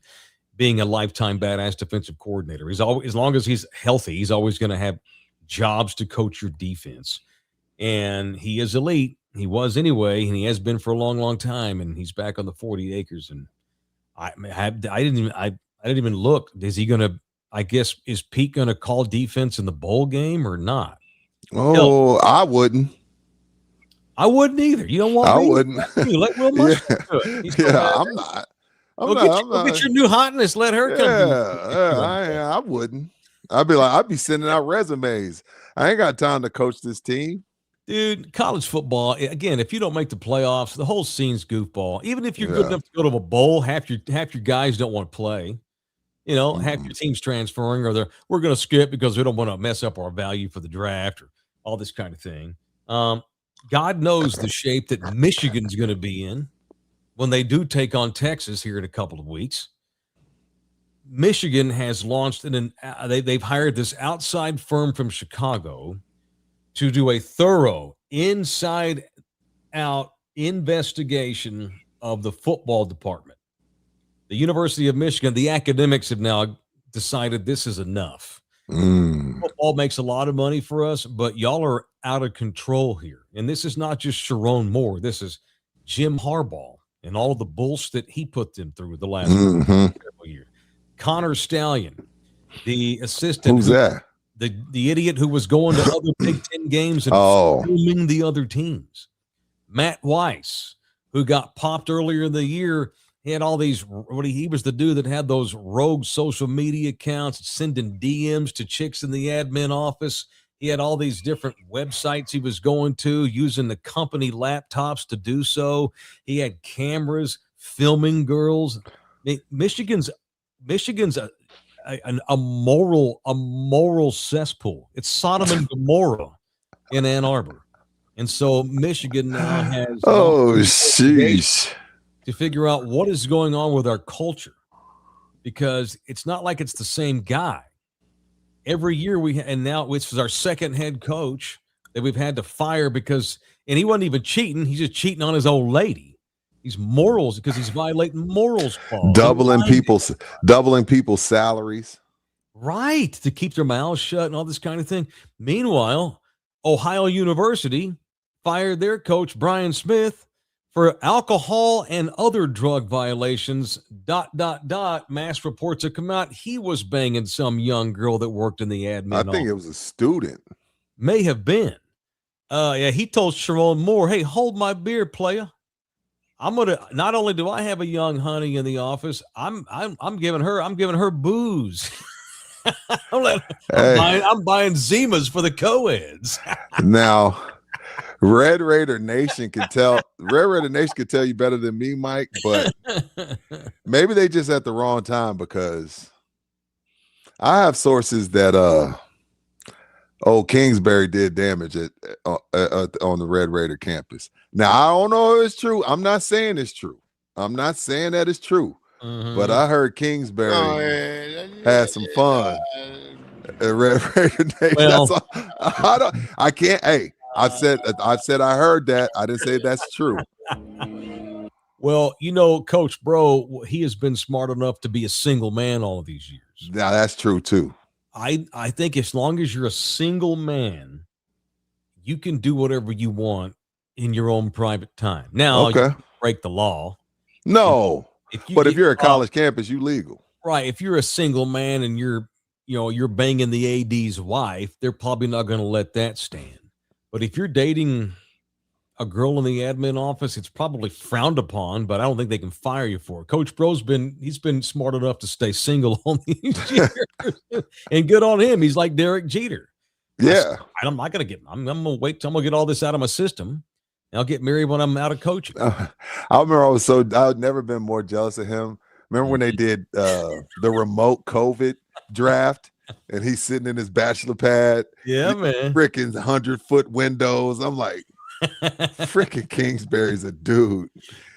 being a lifetime badass defensive coordinator. He's always, as long as he's healthy, he's always going to have jobs to coach your defense. And he is elite. He was anyway, and he has been for a long, long time. And he's back on the 40 acres. And I didn't even look. Is he going to? I guess is Pete going to call defense in the bowl game or not? Oh, I wouldn't. I wouldn't either. You don't want I me? Wouldn't. Let Will Muschamp do it. I'm not. Go get your new hotness. Let her come. I wouldn't. I'd be sending out resumes. I ain't got time to coach this team. Dude, college football, again, if you don't make the playoffs, the whole scene's goofball. Even if you're good enough to go to a bowl, half your guys don't want to play. You know, half your team's transferring, or we're going to skip because we don't want to mess up our value for the draft or all this kind of thing. God knows the shape that Michigan's going to be in when they do take on Texas here in a couple of weeks. Michigan has launched they've hired this outside firm from Chicago to do a thorough inside-out investigation of the football department. The University of Michigan, the academics have now decided this is enough. Football makes a lot of money for us, but y'all are out of control here. And this is not just Sharon Moore. This is Jim Harbaugh and all of the bullshit he put them through the last several years. Connor Stallion, the assistant. Who's that? The idiot who was going to other Big Ten games and filming the other teams. Matt Weiss, who got popped earlier in the year. He had all these, he was the dude that had those rogue social media accounts, sending DMs to chicks in the admin office. He had all these different websites he was going to, using the company laptops to do so. He had cameras filming girls. Michigan's a moral cesspool. It's Sodom and Gomorrah in Ann Arbor. And so Michigan now has sheesh, to figure out what is going on with our culture, because it's not like it's the same guy. Every year and now this is our second head coach that we've had to fire and he wasn't even cheating. He's just cheating on his old lady. He's morals because he's violating morals. Doubling people's salaries. Right. To keep their mouths shut and all this kind of thing. Meanwhile, Ohio University fired their coach, Brian Smith, for alcohol and other drug violations, ... Mass reports have come out. He was banging some young girl that worked in the admin office. I think it was a student. May have been. He told Sharon Moore, "Hey, hold my beer, playa. I'm gonna. Not only do I have a young honey in the office, I'm giving her booze. I'm buying Zimas for the co-eds." Now, Red Raider Nation can tell. Red Raider Nation can tell you better than me, Mike. But maybe they just at the wrong time, because I have sources that Kingsbury did damage on the Red Raider campus. Now I don't know if it's true. I'm not saying it's true. I'm not saying that it's true. But I heard Kingsbury had some fun at Red Raider Nation. Well, I can't. Hey, I've said I heard that. I didn't say that's true. Well, Coach Bro, he has been smart enough to be a single man all of these years. Now that's true too. I think as long as you're a single man, you can do whatever you want in your own private time. Now, you can break the law. No, if you're a college campus, you legal. Right. If you're a single man and you're banging the AD's wife, they're probably not going to let that stand. But if you're dating a girl in the admin office, it's probably frowned upon, but I don't think they can fire you for it. Coach Bro's been smart enough to stay single all these years, and good on him. He's like Derek Jeter. Yeah. I'm not going to I'm going to wait till I'm going to get all this out of my system. And I'll get married when I'm out of coaching. I remember I'd never been more jealous of him. Remember when they did the remote COVID draft and he's sitting in his bachelor pad? Yeah, man. Freaking 100-foot windows. I'm like, freaking Kingsbury's a dude.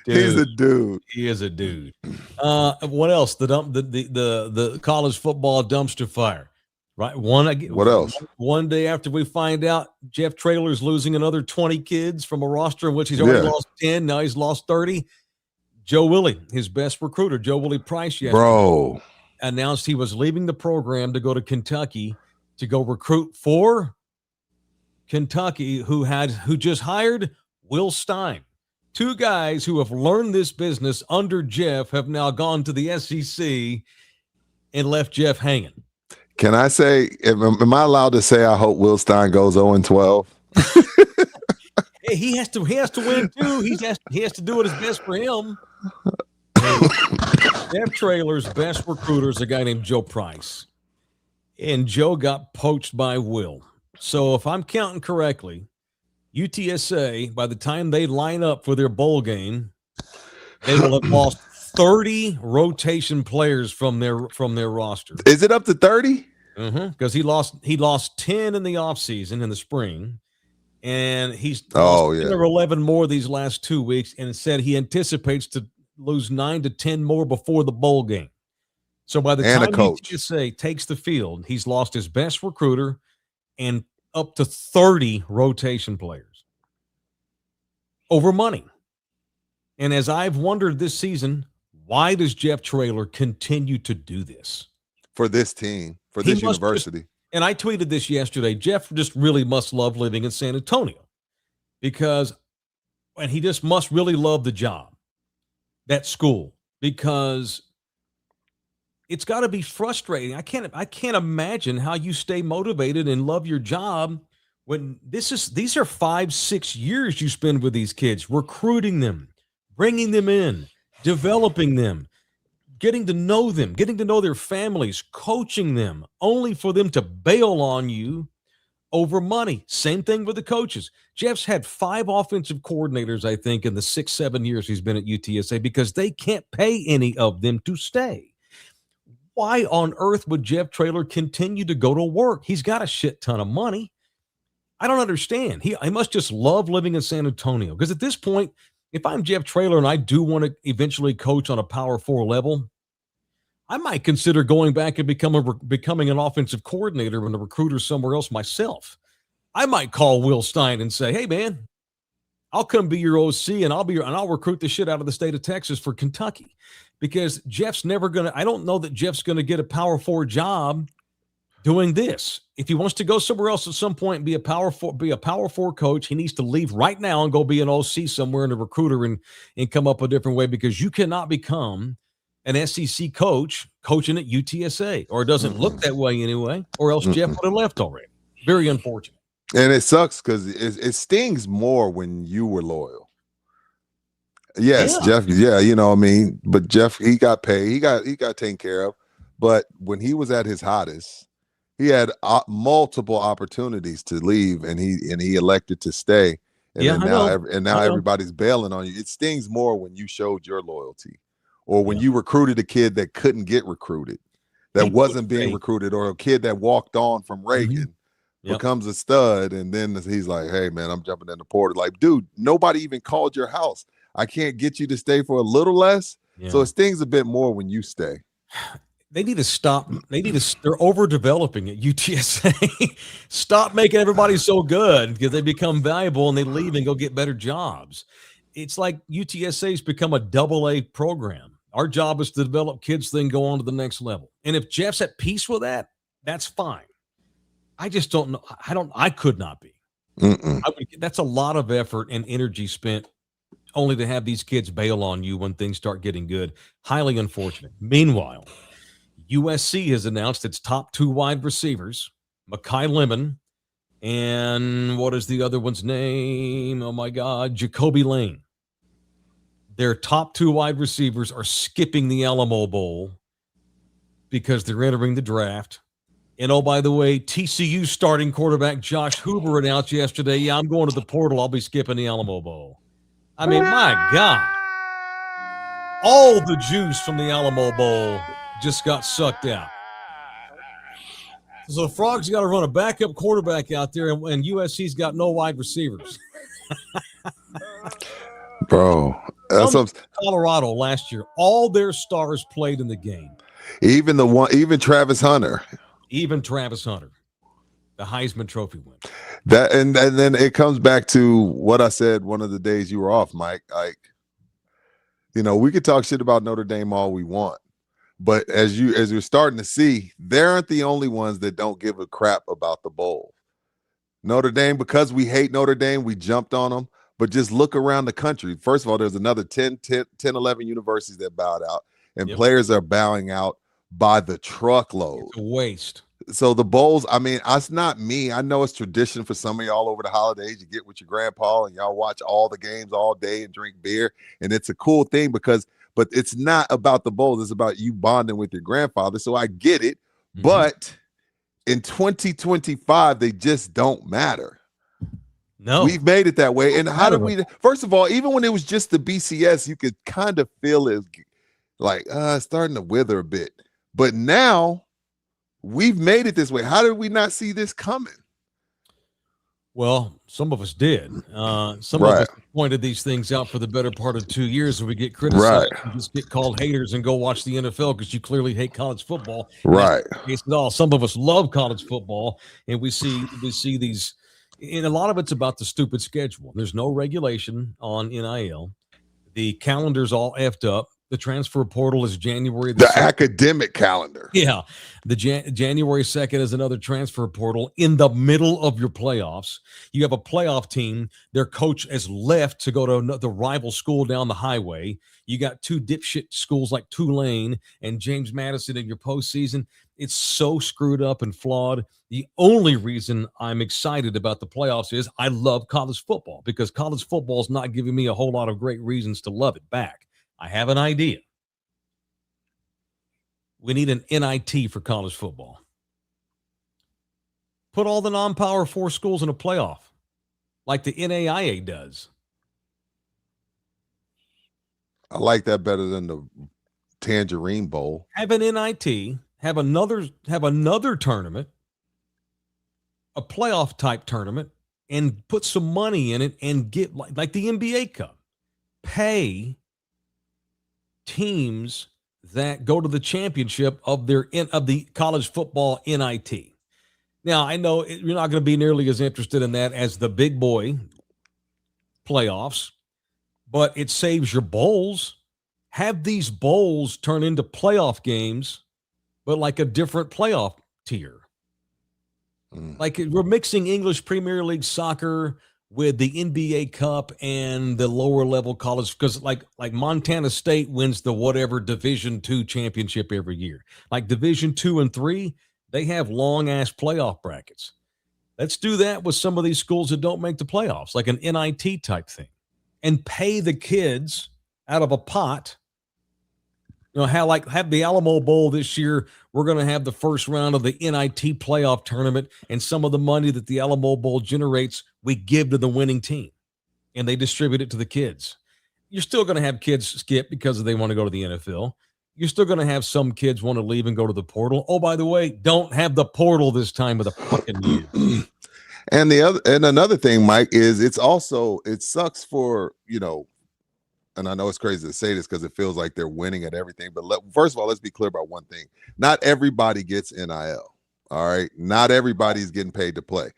He's a dude. He is a dude. What else? The college football dumpster fire. Right. What else? One day after we find out Jeff Traylor's losing another 20 kids from a roster in which he's already lost 10. Now he's lost 30. Joe Willie, his best recruiter, Joe Willie Price, yesterday announced he was leaving the program to go to Kentucky to go recruit for Kentucky, who just hired Will Stein. Two guys who have learned this business under Jeff have now gone to the SEC and left Jeff hanging. Can I say, am I allowed to say I hope Will Stein goes 0-12? Hey, he has to win too. He has to do what is best for him. Jeff Traylor's best recruiter is a guy named Joe Price. And Joe got poached by Will. So if I'm counting correctly, UTSA, by the time they line up for their bowl game, they will have lost 30 rotation players from their roster. Is it up to 30? Because he lost 10 in the offseason in the spring, and he's lost 10 or 11 more these last 2 weeks, and said he anticipates to lose 9 to 10 more before the bowl game. So by the time UTSA takes the field, he's lost his best recruiter and up to 30 rotation players over money. And as I've wondered this season, why does Jeff Traylor continue to do this? For this team, for this university. And I tweeted this yesterday. Jeff just really must love living in San Antonio and he just must really love the job, that school, because it's got to be frustrating. I can't imagine how you stay motivated and love your job when these are 5-6 years you spend with these kids, recruiting them, bringing them in, developing them, getting to know them, getting to know their families, coaching them, only for them to bail on you over money. Same thing with the coaches. Jeff's had 5 offensive coordinators, I think, in the 6-7 years he's been at UTSA because they can't pay any of them to stay. Why on earth would Jeff Traylor continue to go to work? He's got a shit ton of money. I don't understand. He must just love living in San Antonio, because at this point, if I'm Jeff Traylor and I do want to eventually coach on a Power 4 level, I might consider going back and becoming an offensive coordinator and a recruiter somewhere else myself. I might call Will Stein and say, "Hey, man, I'll come be your OC and I'll recruit the shit out of the state of Texas for Kentucky," because Jeff's never going to. I don't know that Jeff's going to get a Power 4 job doing this. If he wants to go somewhere else at some point and be a Power 4 coach, he needs to leave right now and go be an OC somewhere and a recruiter and come up a different way, because you cannot become an SEC coach coaching at UTSA, or it doesn't look that way anyway, or else Jeff would have left already. Very unfortunate. And it sucks because it stings more when you were loyal. Yes, yeah. Jeff. Yeah, you know what I mean. But Jeff, he got paid. He got taken care of. But when he was at his hottest, he had multiple opportunities to leave, and he elected to stay. And then now everybody's bailing on you. It stings more when you showed your loyalty, or when you recruited a kid that couldn't get recruited, that wasn't being recruited, or a kid that walked on from Reagan becomes a stud, and then he's like, "Hey man, I'm jumping in the portal." Like, dude, nobody even called your house. I can't get you to stay for a little less. Yeah. So it stings a bit more when you stay. They need to stop. They're overdeveloping at UTSA. Stop making everybody so good because they become valuable and they leave and go get better jobs. It's like UTSA's become a AA program. Our job is to develop kids, then go on to the next level. And if Jeff's at peace with that, that's fine. I just don't know. I could not be. That's a lot of effort and energy spent only to have these kids bail on you when things start getting good. Highly unfortunate. Meanwhile, USC has announced its top 2 wide receivers, Mekhi Lemon, and what is the other one's name? Oh, my God, Jacoby Lane. Their top 2 wide receivers are skipping the Alamo Bowl because they're entering the draft. And, oh, by the way, TCU starting quarterback Josh Hoover announced yesterday, yeah, I'm going to the portal. I'll be skipping the Alamo Bowl. I mean, my God. All the juice from the Alamo Bowl just got sucked out. So the Frogs got to run a backup quarterback out there, and USC's got no wide receivers. Bro, that's Colorado last year. All their stars played in the game. Even Travis Hunter. Even Travis Hunter, the Heisman Trophy winner. That and then it comes back to what I said one of the days you were off, Mike. Like, we could talk shit about Notre Dame all we want, but as you're starting to see, they aren't the only ones that don't give a crap about the bowl. Notre Dame, because we hate Notre Dame, we jumped on them. But just look around the country. First of all, there's another 10, 11 universities that bowed out, and players are bowing out by the truckload. It's a waste. So the bowls, I mean, it's not me. I know it's tradition for some of y'all over the holidays. You get with your grandpa and y'all watch all the games all day and drink beer. And it's a cool thing but it's not about the bowls. It's about you bonding with your grandfather. So I get it. Mm-hmm. But in 2025, they just don't matter. No, we've made it that way. And how did we? First of all, even when it was just the BCS, you could kind of feel it like it's starting to wither a bit. But now we've made it this way. How did we not see this coming? Well, some of us did. Some of us pointed these things out for the better part of 2 years, and we get criticized and just get called haters and go watch the NFL because you clearly hate college football. Right. Some of us love college football, and we see these. And a lot of it's about the stupid schedule. There's no regulation on NIL. The calendar's all effed up. The transfer portal is January the 2nd. Academic calendar. Yeah. The January 2nd is another transfer portal in the middle of your playoffs. You have a playoff team. Their coach has left to go to the rival school down the highway. You got 2 dipshit schools like Tulane and James Madison in your postseason. It's so screwed up and flawed. The only reason I'm excited about the playoffs is I love college football because college football is not giving me a whole lot of great reasons to love it back. I have an idea. We need an NIT for college football. Put all the non-power 4 schools in a playoff like the NAIA does. I like that better than the Tangerine Bowl. Have an NIT, have another tournament, a playoff type tournament, and put some money in it and get like the NBA Cup. Pay teams that go to the championship of the college football NIT. Now, I know you're not going to be nearly as interested in that as the big boy playoffs, but it saves your bowls. Have these bowls turn into playoff games, but like a different playoff tier. Like we're mixing English Premier League soccer with the NBA Cup and the lower level college, because like Montana State wins the whatever Division II championship every year. Like Division II and III, they have long ass playoff brackets. Let's do that with some of these schools that don't make the playoffs, like an NIT type thing, and pay the kids out of a pot. Have the Alamo Bowl this year. We're going to have the first round of the NIT playoff tournament, and some of the money that the Alamo Bowl generates, we give to the winning team. and they distribute it to the kids. You're still going to have kids skip because they want to go to the NFL. You're still going to have some kids want to leave and go to the portal. Oh, by the way, don't have the portal this time of the fucking year. And another thing, Mike, is it sucks for, and I know it's crazy to say this because it feels like they're winning at everything. But first of all, let's be clear about one thing. Not everybody gets NIL. All right. Not everybody's getting paid to play.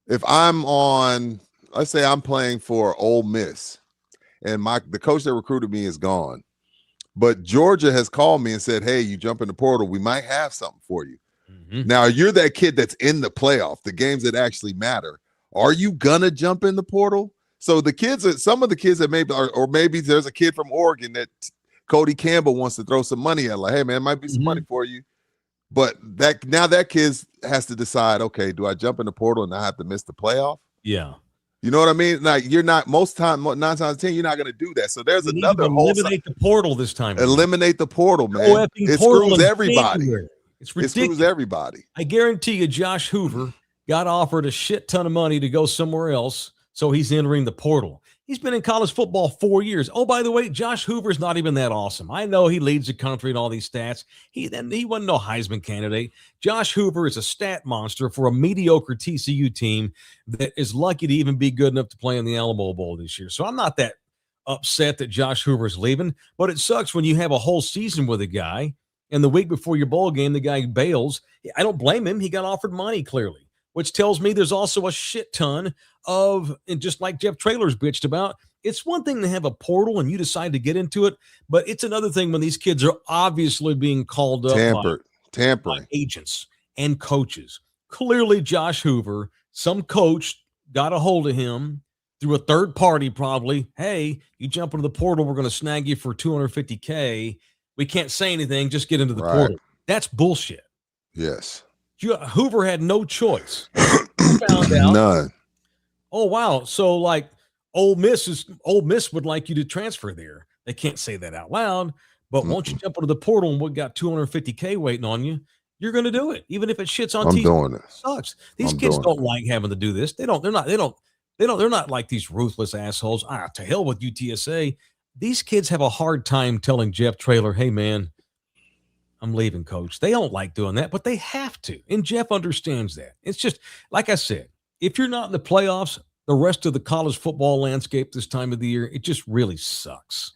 If let's say I'm playing for Ole Miss and the coach that recruited me is gone, but Georgia has called me and said, hey, you jump in the portal, we might have something for you. Mm-hmm. Now, you're that kid that's in the playoff, the games that actually matter. Are you going to jump in the portal? So some of the kids that maybe there's a kid from Oregon that Cody Campbell wants to throw some money at, like, hey, man, might be some money for you. But that kid has to decide, okay, do I jump in the portal and I have to miss the playoff? Yeah. You know what I mean? Like, you're not, 9 times out of 10, you're not going to do that. So there's another whole eliminate the portal this time. Eliminate the portal, man. It screws everybody. It's ridiculous. It screws everybody. I guarantee you, Josh Hoover got offered a shit ton of money to go somewhere else, so he's entering the portal. He's been in college football 4 years. Oh, by the way, Josh Hoover's not even that awesome. I know he leads the country in all these stats. He wasn't no Heisman candidate. Josh Hoover is a stat monster for a mediocre TCU team that is lucky to even be good enough to play in the Alamo Bowl this year. So I'm not that upset that Josh Hoover's leaving, but it sucks when you have a whole season with a guy and the week before your bowl game, the guy bails. I don't blame him. He got offered money, clearly, which tells me there's also a shit ton and just like Jeff Traylor's bitched about, it's one thing to have a portal and you decide to get into it, but it's another thing when these kids are obviously being called up tampering by agents and coaches. Clearly, Josh Hoover, some coach got a hold of him through a third party probably. Hey, you jump into the portal, we're going to snag you for $250K. We can't say anything, just get into the portal. That's bullshit. Yes. Hoover had no choice. Found out. None. Oh, wow. So, like, Ole Miss would like you to transfer there. They can't say that out loud, but once you jump into the portal and we got $250K waiting on you, you're going to do it, even if it shits on TV. Doing it. Sucks. These kids don't like having to do this. They're not like these ruthless assholes. To hell with UTSA. These kids have a hard time telling Jeff Traylor, hey, man, I'm leaving, coach. They don't like doing that, but they have to. And Jeff understands that. It's just, like I said, if you're not in the playoffs, the rest of the college football landscape this time of the year, it just really sucks.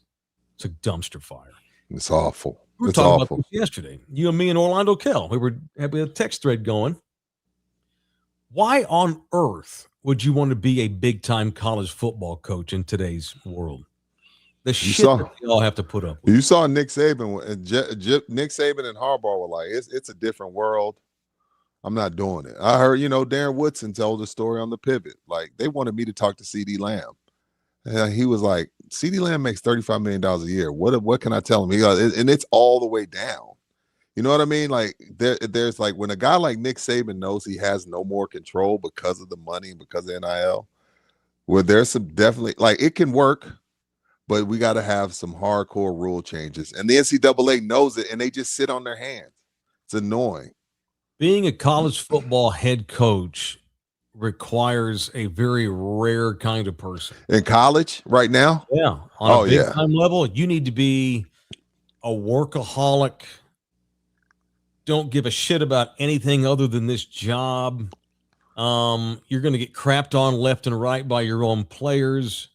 It's a dumpster fire. It's awful. We were talking about this yesterday. You and me and Orlando Kell. We had a text thread going. Why on earth would you want to be a big-time college football coach in today's world? The shit that they all have to put up with. You saw Nick Saban and Nick Saban and Harbaugh were like, it's a different world. I'm not doing it. I heard, Darren Woodson told the story on the pivot. Like, they wanted me to talk to CD Lamb. And he was like, CD Lamb makes $35 million a year. What can I tell him? He goes, and it's all the way down. You know what I mean? Like, there's like, when a guy like Nick Saban knows he has no more control because of the money and because of NIL, well, there's some definitely, like, it can work, but we got to have some hardcore rule changes. And the NCAA knows it, and they just sit on their hands. It's annoying. Being a college football head coach requires a very rare kind of person. In college right now? Yeah. On a big-time level, you need to be a workaholic, don't give a shit about anything other than this job. You're going to get crapped on left and right by your own players.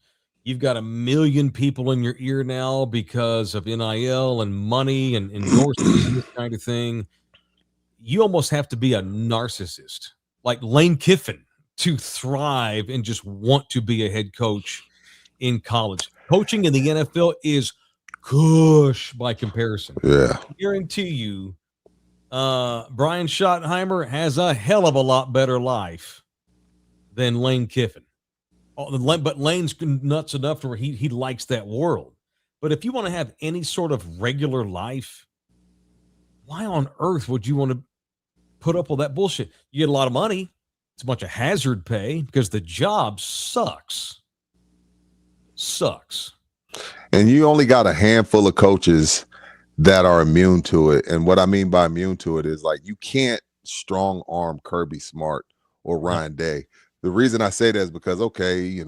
You've got 1 million people in your ear now because of NIL and money and endorsements and this kind of thing. You almost have to be a narcissist like Lane Kiffin to thrive and just want to be a head coach in college. Coaching in the NFL is cush by comparison. Yeah. I guarantee you, Brian Schottenheimer has a hell of a lot better life than Lane Kiffin. But Lane's nuts enough where he likes that world. But if you want to have any sort of regular life, why on earth would you want to put up with that bullshit? You get a lot of money. It's a bunch of hazard pay because the job sucks. And you only got a handful of coaches that are immune to it. And what I mean by immune to it is, like, you can't strong arm Kirby Smart or Ryan Day. The reason I say that is because, okay,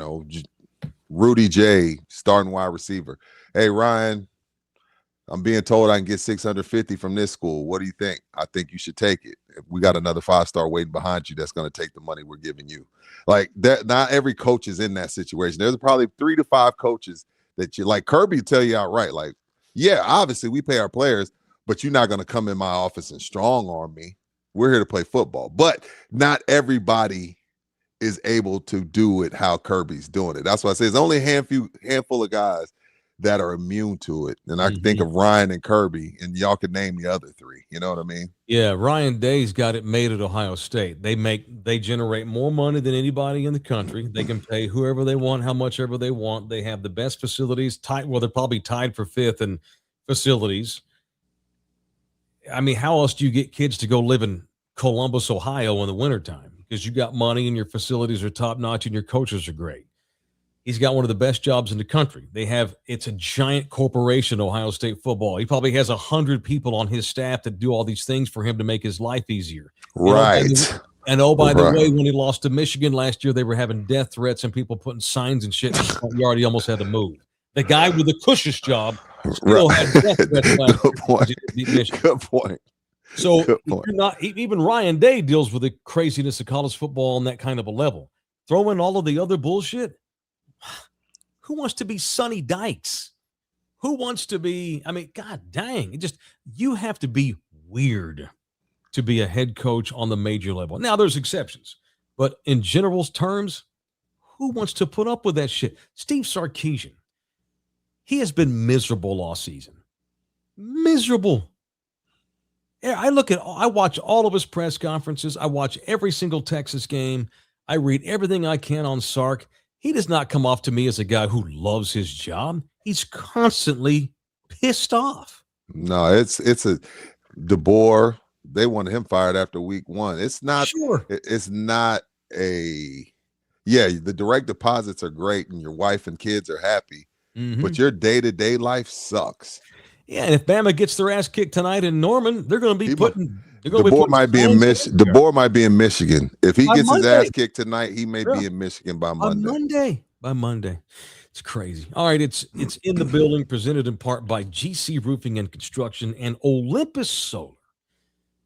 Rudy J, starting wide receiver. Hey, Ryan, I'm being told I can get 650 from this school. What do you think? I think you should take it. If we got another 5-star waiting behind you that's going to take the money we're giving you. Like that, not every coach is in that situation. There's probably 3 to 5 coaches that you like. Kirby tell you outright, like, yeah, obviously we pay our players, but you're not going to come in my office and strong arm me. We're here to play football. But not everybody is able to do it how Kirby's doing it. That's why I say it's only a handful of guys that are immune to it. And I can think of Ryan and Kirby, and y'all can name the other 3. You know what I mean? Yeah, Ryan Day's got it made at Ohio State. They generate more money than anybody in the country. They can pay whoever they want, how much ever they want. They have the best facilities. They're probably tied for 5th in facilities. I mean, how else do you get kids to go live in Columbus, Ohio in the wintertime? Because you got money and your facilities are top notch and your coaches are great. He's got one of the best jobs in the country. It's a giant corporation, Ohio State football. He probably has 100 people on his staff that do all these things for him to make his life easier. Right. And by the way, when he lost to Michigan last year, they were having death threats and people putting signs and shit in the front yard. He almost had to move. The guy with the cushest job still had death threats last year. Good point. So you're not, even Ryan Day deals with the craziness of college football on that kind of a level. Throw in all of the other bullshit. Who wants to be Sonny Dykes? Who wants to be, I mean, God dang, you have to be weird to be a head coach on the major level. Now there's exceptions, but in general terms, who wants to put up with that shit? Steve Sarkisian, he has been miserable all season. Miserable. Yeah, I watch all of his press conferences. I watch every single Texas game. I read everything I can on Sark. He does not come off to me as a guy who loves his job. He's constantly pissed off. No, it's a DeBoer. They wanted him fired after week 1. It's not. Sure. It's not the direct deposits are great and your wife and kids are happy, but your day-to-day life sucks. Yeah, and if Bama gets their ass kicked tonight in Norman, they're going to be DeBoer might be in DeBoer might be in Michigan. If he gets his ass kicked tonight, he may be in Michigan by Monday. By Monday. It's crazy. All right, it's in the building, presented in part by GC Roofing and Construction and Olympus Solar.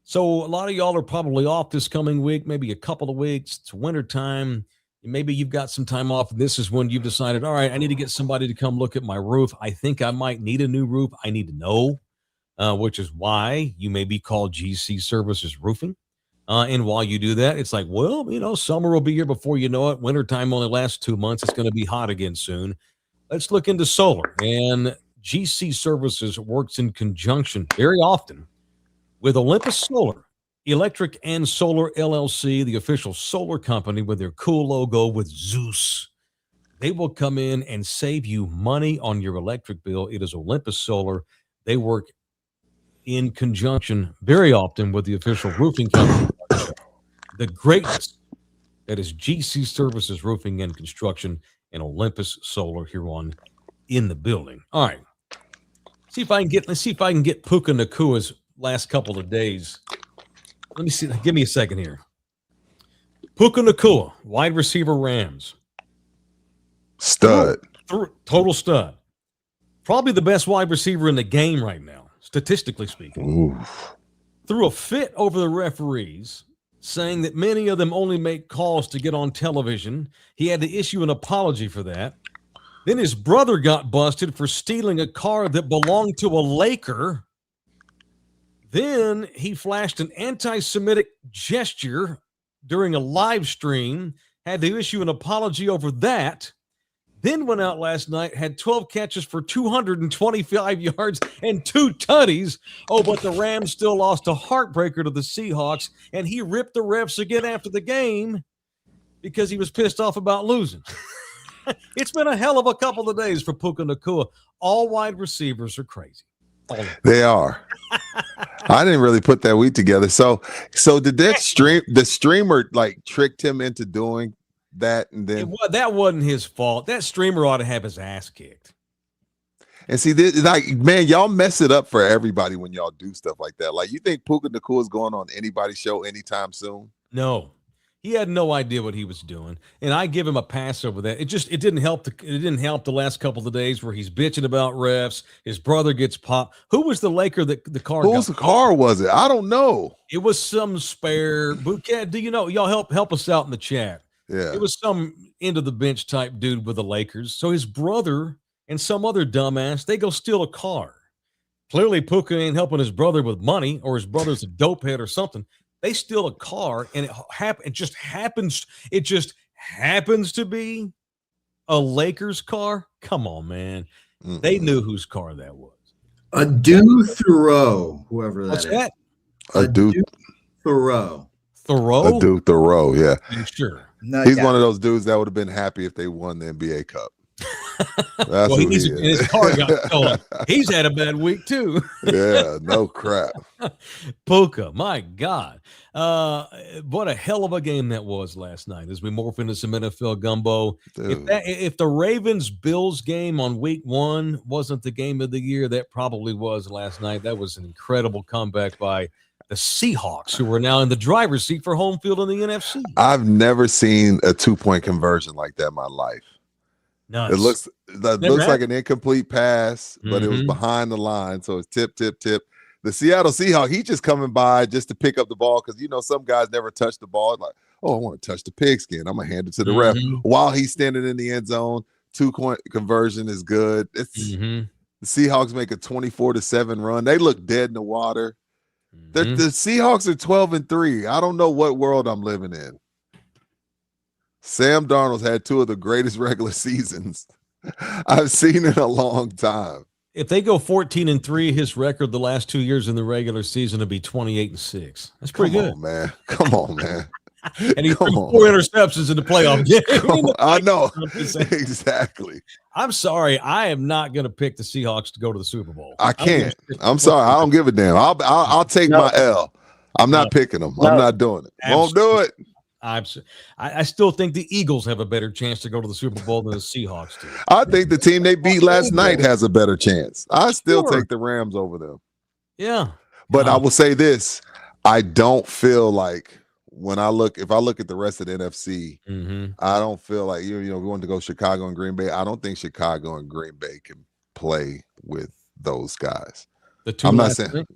So a lot of y'all are probably off this coming week, maybe a couple of weeks. It's wintertime. Maybe you've got some time off. This is when you've decided, all right, I need to get somebody to come look at my roof. I think I might need a new roof. I need to know. Which is why you may be called GC Services Roofing. And while you do that, it's like, well, summer will be here before you know it. Wintertime only lasts 2 months. It's going to be hot again soon. Let's look into solar. And GC Services works in conjunction very often with Olympus Solar, Electric and Solar LLC, the official solar company with their cool logo with Zeus. They will come in and save you money on your electric bill. It is Olympus Solar. They work in conjunction very often with the official roofing company. The greatness that is GC Services Roofing and Construction and Olympus Solar here on In the Building. All right. Let's see if I can get Puka Nakua's last couple of days. Let me see. Give me a second here. Puka Nakua, wide receiver Rams. Stud. Total stud. Probably the best wide receiver in the game right now, statistically speaking. Oof. Threw a fit over the referees, saying that many of them only make calls to get on television. He had to issue an apology for that. Then his brother got busted for stealing a car that belonged to a Laker. Then he flashed an anti-Semitic gesture during a live stream, had to issue an apology over that. Then went out last night, had 12 catches for 225 yards and 2 tutties. Oh, but the Rams still lost a heartbreaker to the Seahawks, and he ripped the refs again after the game because he was pissed off about losing. It's been a hell of a couple of days for Puka Nakua. All wide receivers are crazy. They are. I didn't really put that week together. So did that streamer like tricked him into doing that? And then that wasn't his fault. That streamer ought to have his ass kicked. And see, this, like, man, y'all mess it up for everybody when y'all do stuff like that. Like, you think Puka Nakua is going on anybody's show anytime soon? No. He had no idea what he was doing, and I give him a pass over that. It didn't help. It didn't help the last couple of days where he's bitching about refs. His brother gets popped. Who was the Laker that the car? Whose car was it? I don't know. It was some spare bouquet. Do you know? Y'all help us out in the chat. Yeah, it was some end of the bench type dude with the Lakers. So his brother and some other dumbass, they go steal a car. Clearly, Puka ain't helping his brother with money, or his brother's a dope head or something. They steal a car, and it just happens to be a Lakers car. Come on, man. Mm-hmm. They knew whose car that was. A Thoreau, whoever that What's is. That? A Thoreau. Thoreau? A Thoreau, yeah. Sure. He's one of those dudes that would have been happy if they won the NBA Cup. Well, his car got stolen. He's had a bad week too. Yeah, no crap. Puka, my God. What a hell of a game that was last night as we morph into some NFL gumbo. If the Ravens-Bills game on week 1 wasn't the game of the year, that probably was last night. That was an incredible comeback by the Seahawks, who are now in the driver's seat for home field in the NFC. I've never seen a 2-point conversion like that in my life. Nuts. It looks like an incomplete pass, but it was behind the line. So it's tip. The Seattle Seahawks, he just coming by just to pick up the ball because, some guys never touch the ball. Like, I want to touch the pigskin. I'm going to hand it to the ref. While he's standing in the end zone, 2-point conversion is good. The Seahawks make a 24-7 run. They look dead in the water. The Seahawks are 12-3. I don't know what world I'm living in. Sam Darnold's had 2 of the greatest regular seasons I've seen in a long time. If they go 14-3, his record the last 2 years in the regular season will be 28-6. That's pretty good. Come on, man. And he threw 4 interceptions in the playoff game. I know. Exactly. I'm sorry. I am not going to pick the Seahawks to go to the Super Bowl. I can't. I'm sorry. I don't give a damn. I'll take my L. I'm not picking them. I'm not doing it. Won't do it. I still think the Eagles have a better chance to go to the Super Bowl than the Seahawks do. I think the team they beat last night has a better chance. I still take the Rams over them. Yeah. But I will say this. I don't feel like if I look at the rest of the NFC, I don't feel like we want to go Chicago and Green Bay. I don't think Chicago and Green Bay can play with those guys. I'm not saying,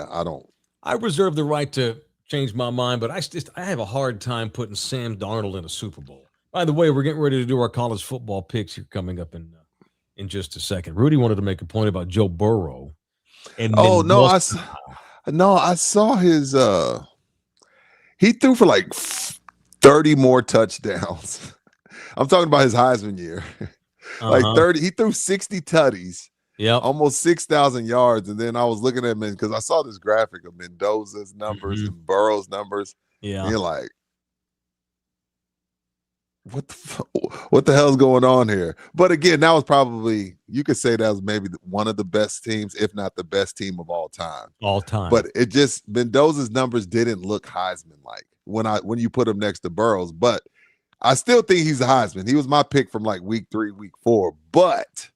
I don't. I reserve the right to change my mind, but I have a hard time putting Sam Darnold in a Super Bowl. By the way, we're getting ready to do our college football picks here coming up in just a second. Rudy wanted to make a point about Joe Burrow. I saw his he threw for like 30 more touchdowns. I'm talking about his Heisman year. Like 30, he threw 60 tutties. Yeah, almost 6,000 yards. And then I was looking at him because I saw this graphic of Mendoza's numbers and Burrow's numbers. Yeah, and you're like, what the hell's going on here? But again, that was probably, you could say that was maybe one of the best teams, if not the best team of all time. But it just, Mendoza's numbers didn't look Heisman-like when you put him next to Burrow's. But I still think he's a Heisman. He was my pick from like week 3, week 4. But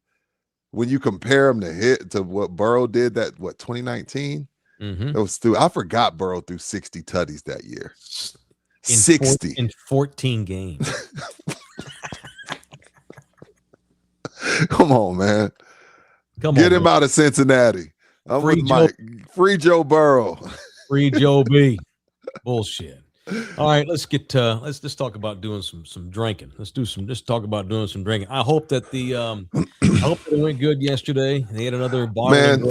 when you compare him to what Burrow did 2019, it was stupid. I forgot Burrow threw 60 tutties that year. 60 in 14 games. Come on, man. Get him out of Cincinnati. I'm with Mike. Free Joe Burrow. Free Joe B. Bullshit. All right, let's talk about doing some drinking. Let's talk about doing some drinking. I hope that I hope it went good yesterday. They had another bar. Man,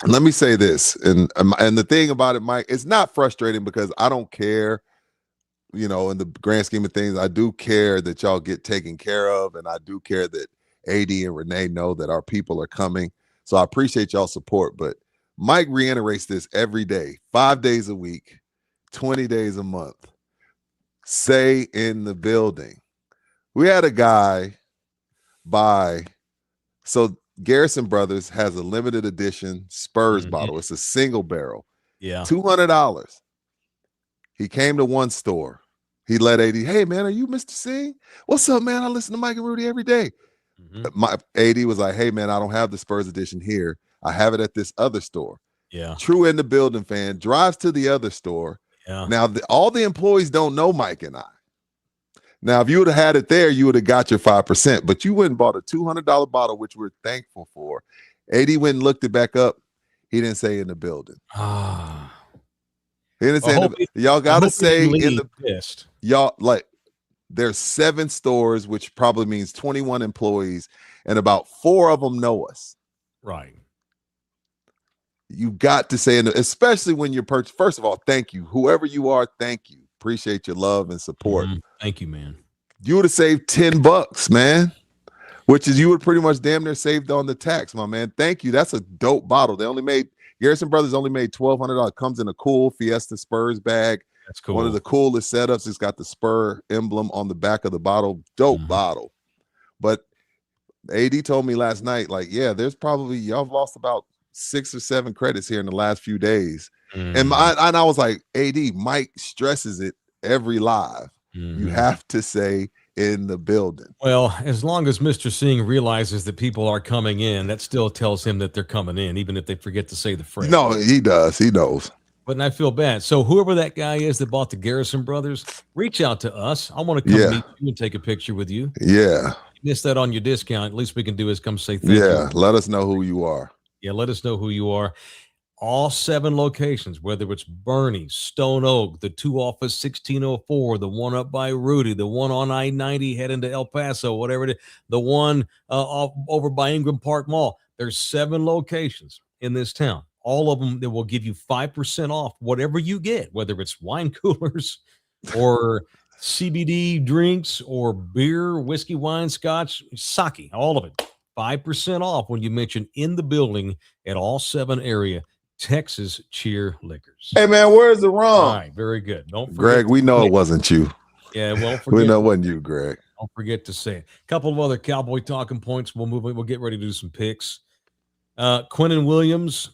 let me say this, and the thing about it, Mike, it's not frustrating because I don't care. In the grand scheme of things, I do care that y'all get taken care of, and I do care that AD and Renee know that our people are coming. So I appreciate y'all support. But Mike reiterates this every day, 5 days a week, 20 days a month. Say in the building. We had a guy so Garrison Brothers has a limited edition Spurs bottle. It's a single barrel. Yeah. $200. He came to one store. He let AD, hey, man, are you Mr. Singh? What's up, man? I listen to Mike and Rudy every day. My AD was like, hey, man, I don't have the Spurs edition here. I have it at this other store. Yeah. True in the building fan drives to the other store, Yeah. Now, all the employees don't know Mike and I. Now, if you would have had it there, you would have got your 5%, but you went and bought a $200 bottle, which we're thankful for. AD went and looked it back up. He didn't say in the building. He didn't say y'all got to say in the pissed. Y'all, like, there's 7 stores, which probably means 21 employees, and about 4 of them know us. Right. You got to say, especially when you're first of all, thank you. Whoever you are, thank you. Appreciate your love and support. Thank you, man. You would have saved $10, man, which is you would pretty much damn near saved on the tax, my man. Thank you. That's a dope bottle. Garrison Brothers only made $1,200. Comes in a cool Fiesta Spurs bag. That's cool. One of the coolest setups. It's got the Spur emblem on the back of the bottle. Dope bottle. But AD told me last night, like, yeah, there's probably y'all have lost about 6 or 7 credits here in the last few days. And I was like, AD, Mike stresses it every live. You have to say in the building. Well, as long as Mr. Singh realizes that people are coming in, that still tells him that they're coming in, even if they forget to say the phrase. No, he does. He knows. But I feel bad. So whoever that guy is that bought the Garrison Brothers, reach out to us. I want to come meet you and take a picture with you. Yeah. You missed that on your discount. At least we can do is come say thank you. Yeah, let us know who you are. Yeah, let us know who you are. All 7 locations, whether it's Bernie, Stone Oak, the 2 off of 1604, the one up by Rudy, the one on I-90 heading to El Paso, whatever it is, the one over by Ingram Park Mall. There's 7 locations in this town. All of them that will give you 5% off whatever you get, whether it's wine coolers or CBD drinks or beer, whiskey, wine, scotch, sake, all of it. 5% off when you mention in the building at all 7 area Texas Cheer Liquors. Hey, man, where's the wrong? All right, very good. Don't forget, Greg, we know it wasn't you. Yeah, well, we know it wasn't you, Greg. Don't forget to say it. A couple of other Cowboy talking points. We'll get ready to do some picks. Quinnen Williams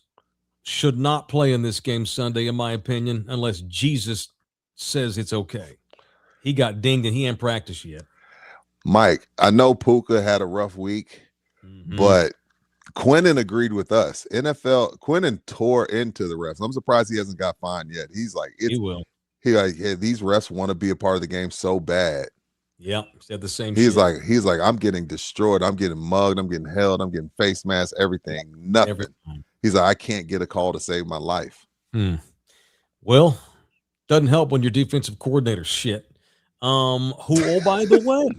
should not play in this game Sunday, in my opinion, unless Jesus says it's okay. He got dinged and he ain't practiced yet. Mike, I know Puka had a rough week, but Quinnen agreed with us. Quinnen tore into the refs. I'm surprised he hasn't got fined yet. He's like, he will. These refs want to be a part of the game so bad. Yeah, said the same. He's like, I'm getting destroyed. I'm getting mugged. I'm getting held. I'm getting face masks. Everything. Nothing. He's like, I can't get a call to save my life. Well, doesn't help when your defensive coordinator shit. Oh, by the way,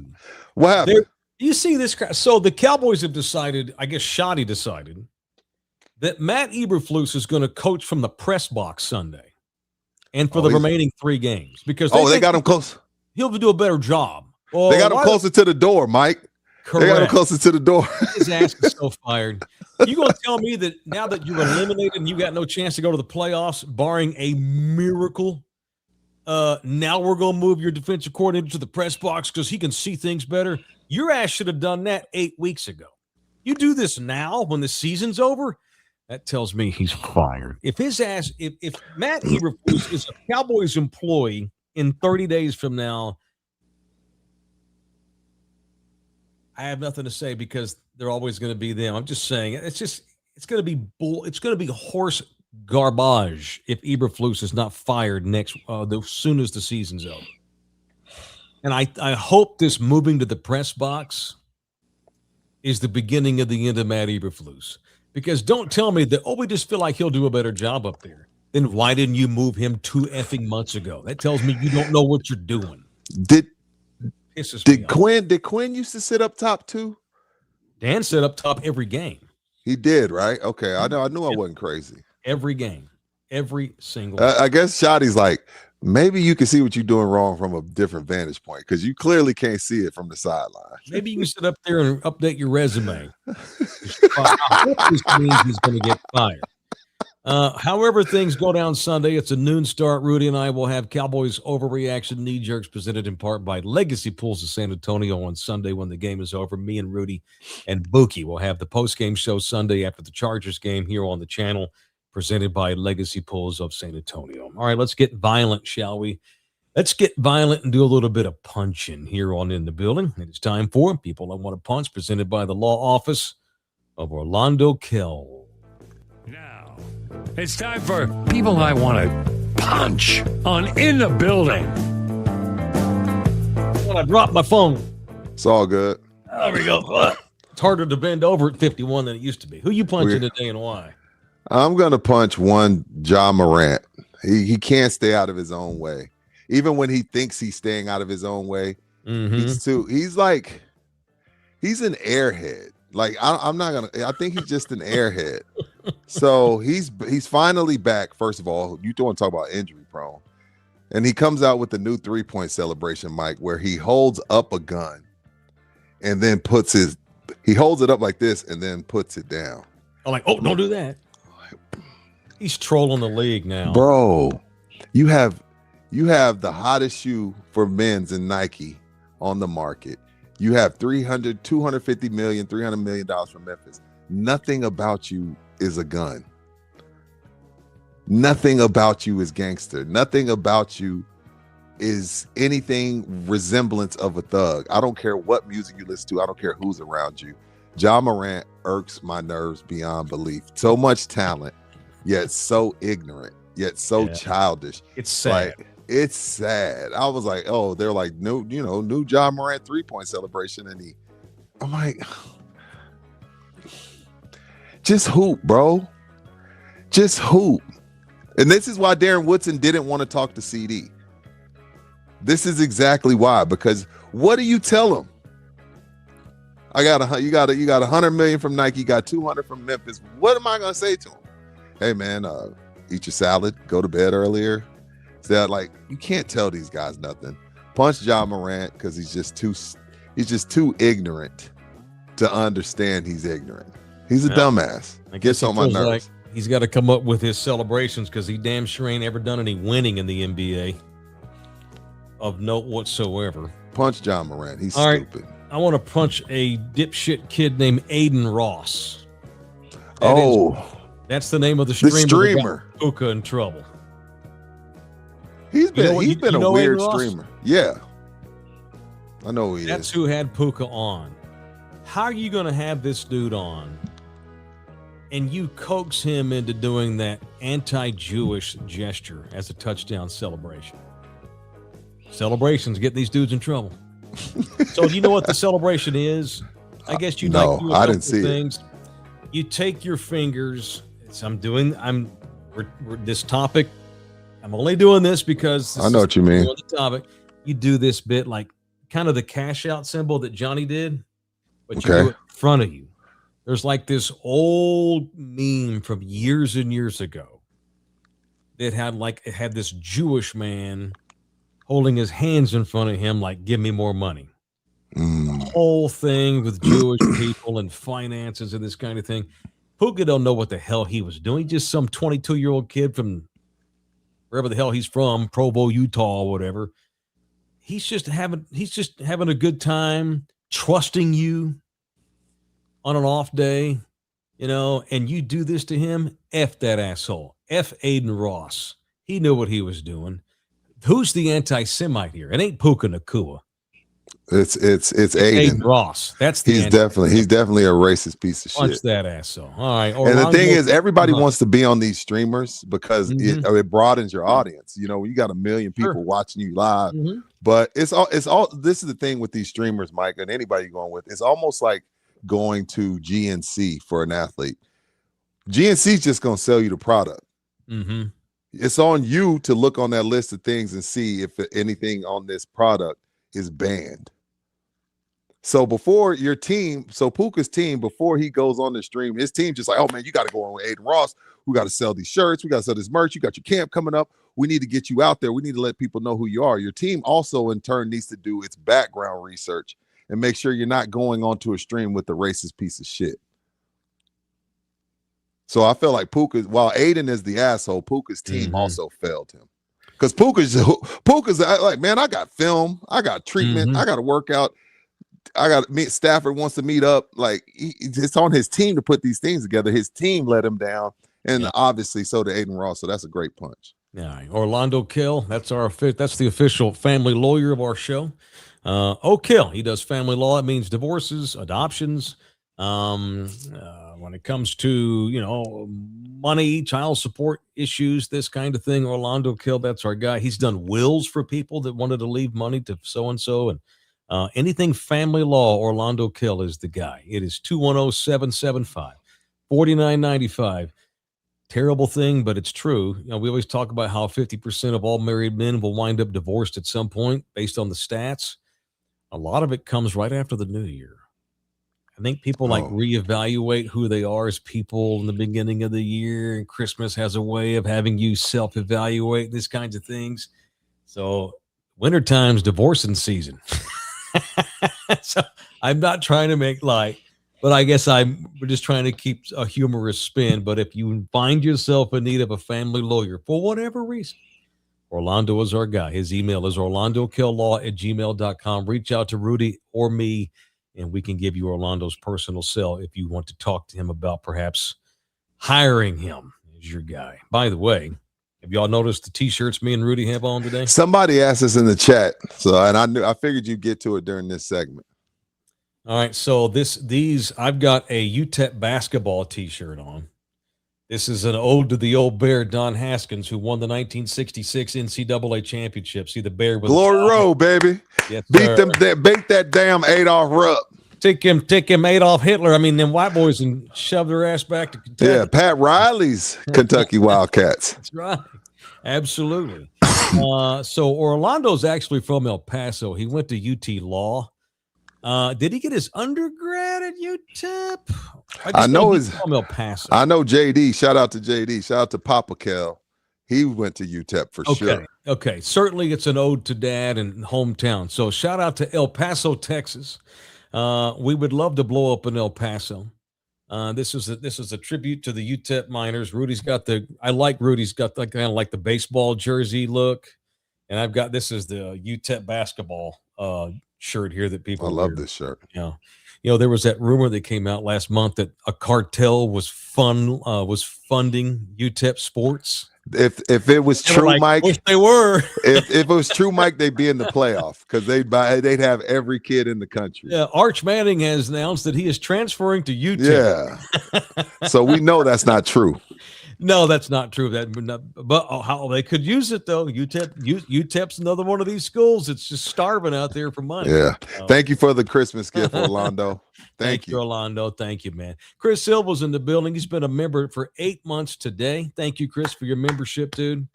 what happened? You see this? So the Cowboys have decided, I guess Shoddy decided, that Matt Eberflus is going to coach from the press box Sunday and for the remaining 3 games because they got him close. He'll do a better job. Well, they got him closer to the door, Mike. Correct. They got him closer to the door. His ass is so fired. You gonna tell me that now that you're eliminated and you got no chance to go to the playoffs, barring a miracle, now we're gonna move your defensive coordinator to the press box because he can see things better? Your ass should have done that 8 weeks ago. You do this now when the season's over. That tells me he's fired. If Matt Eberflus is a Cowboys employee in 30 days from now, I have nothing to say because they're always going to be them. I'm just saying it's going to be it's going to be horse garbage if Eberflus is not fired as soon as the season's over. And I hope this moving to the press box is the beginning of the end of Matt Eberflus. Because don't tell me that, we just feel like he'll do a better job up there. Then why didn't you move him 2 effing months ago? That tells me you don't know what you're doing. Did Quinn used to sit up top too? Dan sit up top every game. He did, right? Okay, I knew I wasn't crazy. Every game, every single. I guess Shoddy's like, maybe you can see what you're doing wrong from a different vantage point because you clearly can't see it from the sideline. Maybe you can sit up there and update your resume. I hope this means he's going to get fired. However things go down Sunday, it's a noon start. Rudy and I will have Cowboys Overreaction Knee Jerks presented in part by Legacy Pools of San Antonio on Sunday when the game is over. Me and Rudy and Buki will have the post-game show Sunday after the Chargers game here on the channel presented by Legacy Pools of San Antonio. All right, let's get violent, shall we? Let's get violent and do a little bit of punching here on In the Building. It's time for People I Want to Punch presented by the Law Office of Orlando Kell. Now, it's time for People I Want to punch on In the Building. When I dropped my phone. It's all good. There we go. It's harder to bend over at 51 than it used to be. Who you punching today and why? I'm going to punch one John Morant. He can't stay out of his own way. Even when he thinks he's staying out of his own way, he's an airhead. Like I think he's just an airhead. So he's finally back. First of all, you don't want to talk about injury prone. And he comes out with the new 3-point celebration, Mike, where he holds up a gun and then he holds it up like this and then puts it down. I'm like, oh, don't do that. He's trolling the league now. Bro, you have the hottest shoe for men's in Nike on the market. You have $250 million, $300 million from Memphis. Nothing about you is a gun. Nothing about you is gangster. Nothing about you is anything resemblance of a thug. I don't care what music you listen to. I don't care who's around you. John Morant irks my nerves beyond belief. So much talent, yet so ignorant, yet so childish. It's sad. Like, it's sad. I was like, oh, they're like new John Morant 3-point celebration. And I'm like, just hoop, bro. Just hoop. And this is why Darren Woodson didn't want to talk to CD. This is exactly why, because what do you tell him? You got $100 million from Nike, you got $200 from Memphis. What am I gonna say to him? Hey man, eat your salad, go to bed earlier. So like, you can't tell these guys nothing. Punch John Morant because he's just too ignorant to understand he's ignorant. He's a dumbass. I guess on my nerves. Like he's got to come up with his celebrations because he damn sure ain't ever done any winning in the NBA of note whatsoever. Punch John Morant. He's all stupid. Right. I want to punch a dipshit kid named Aiden Ross. That's the name of the streamer. Puka in trouble. He's been a weird streamer. Yeah. I know who he is. That's who had Puka on. How are you going to have this dude on and you coax him into doing that anti-Jewish gesture as a touchdown celebration? Celebrations get these dudes in trouble. So do you know what the celebration is? I guess you'd like to do I didn't see things. You take your fingers. This topic. I'm only doing this because I know what you mean. The topic. You do this bit like kind of the cash out symbol that Johnny did, but you do it in front of you. There's like this old meme from years and years ago that had this Jewish man holding his hands in front of him like, give me more money. Whole thing with Jewish people and finances and this kind of thing. Puka don't know what the hell he was doing. Just some 22-year-old kid from wherever the hell he's from, Provo, Utah, or whatever. He's just having a good time, trusting you on an off day, and you do this to him. F that asshole. F Aiden Ross. He knew what he was doing. Who's the anti-Semite here? It ain't Puka Nacua. It's Aiden Ross. He's definitely a racist piece of shit. Punch that asshole. All right. And the thing is, everybody wants to be on these streamers because it broadens your audience. You got 1 million people watching you live, but it's all. This is the thing with these streamers, Mike, and anybody going with. It's almost like going to GNC for an athlete. GNC's just gonna sell you the product. It's on you to look on that list of things and see if anything on this product is banned. So before Puka's team, before he goes on the stream, his team just like, oh man, you got to go on with Aiden Ross. We got to sell these shirts. We got to sell this merch. You got your camp coming up. We need to get you out there. We need to let people know who you are. Your team also in turn needs to do its background research and make sure you're not going onto a stream with a racist piece of shit. So I feel like while Aiden is the asshole, Puka's team also failed him. Because Puka's like, man, I got film, I got treatment, I got to work out. I got to meet Stafford wants to meet up. Like it's on his team to put these things together. His team let him down, and obviously so did Aiden Ross. So that's a great punch. Yeah, Orlando Kill. That's the official family lawyer of our show. O'Kill. He does family law. It means divorces, adoptions. When it comes to money, child support issues, this kind of thing. Orlando Kill, that's our guy. He's done wills for people that wanted to leave money to so-and-so. And anything family law, Orlando Kill is the guy. It is 210-775-4995. Terrible thing, but it's true. We always talk about how 50% of all married men will wind up divorced at some point based on the stats. A lot of it comes right after the new year. I think people reevaluate who they are as people in the beginning of the year, and Christmas has a way of having you self-evaluate these kinds of things. So wintertime's divorcing season. So I'm not trying to make light, but I guess we're just trying to keep a humorous spin. But if you find yourself in need of a family lawyer for whatever reason, Orlando is our guy. His email is orlandokilllaw@gmail.com. Reach out to Rudy or me, and we can give you Orlando's personal cell if you want to talk to him about perhaps hiring him as your guy. By the way, have y'all noticed the T-shirts me and Rudy have on today? Somebody asked us in the chat, and I figured you'd get to it during this segment. All right, so I've got a UTEP basketball T-shirt on. This is an ode to the old Bear, Don Haskins, who won the 1966 NCAA championship. See the Bear with Glory Road, baby. Yes, beat that damn Adolf Rupp. Take him Adolf Hitler. I mean, them white boys and shove their ass back to Kentucky. Yeah, Pat Riley's Kentucky Wildcats. That's right. Absolutely. So Orlando's actually from El Paso. He went to UT Law. Did he get his undergrad at UTEP? I know he's from El Paso. I know JD. Shout out to JD. Shout out to Papa Kel. He went to UTEP for sure. Okay. Certainly it's an ode to dad and hometown. So shout out to El Paso, Texas. We would love to blow up in El Paso. This is a tribute to the UTEP Miners. Rudy's got Rudy's got kind of like the baseball jersey look. And this is the UTEP basketball shirt here that people love this shirt. Yeah. There was that rumor that came out last month that a cartel was funding UTEP sports. If it was true, Mike, wish they were. if it was true, Mike, they'd be in the playoff because they'd have every kid in the country. Yeah, Arch Manning has announced that he is transferring to UTEP. Yeah, so we know that's not true. No, that's not true. But how they could use it though. UTEP's another one of these schools. It's just starving out there for money. Yeah. Thank you for the Christmas gift, Orlando. Thank you, Orlando. Thank you, man. Chris Silva's in the building. He's been a member for 8 months today. Thank you, Chris, for your membership, dude.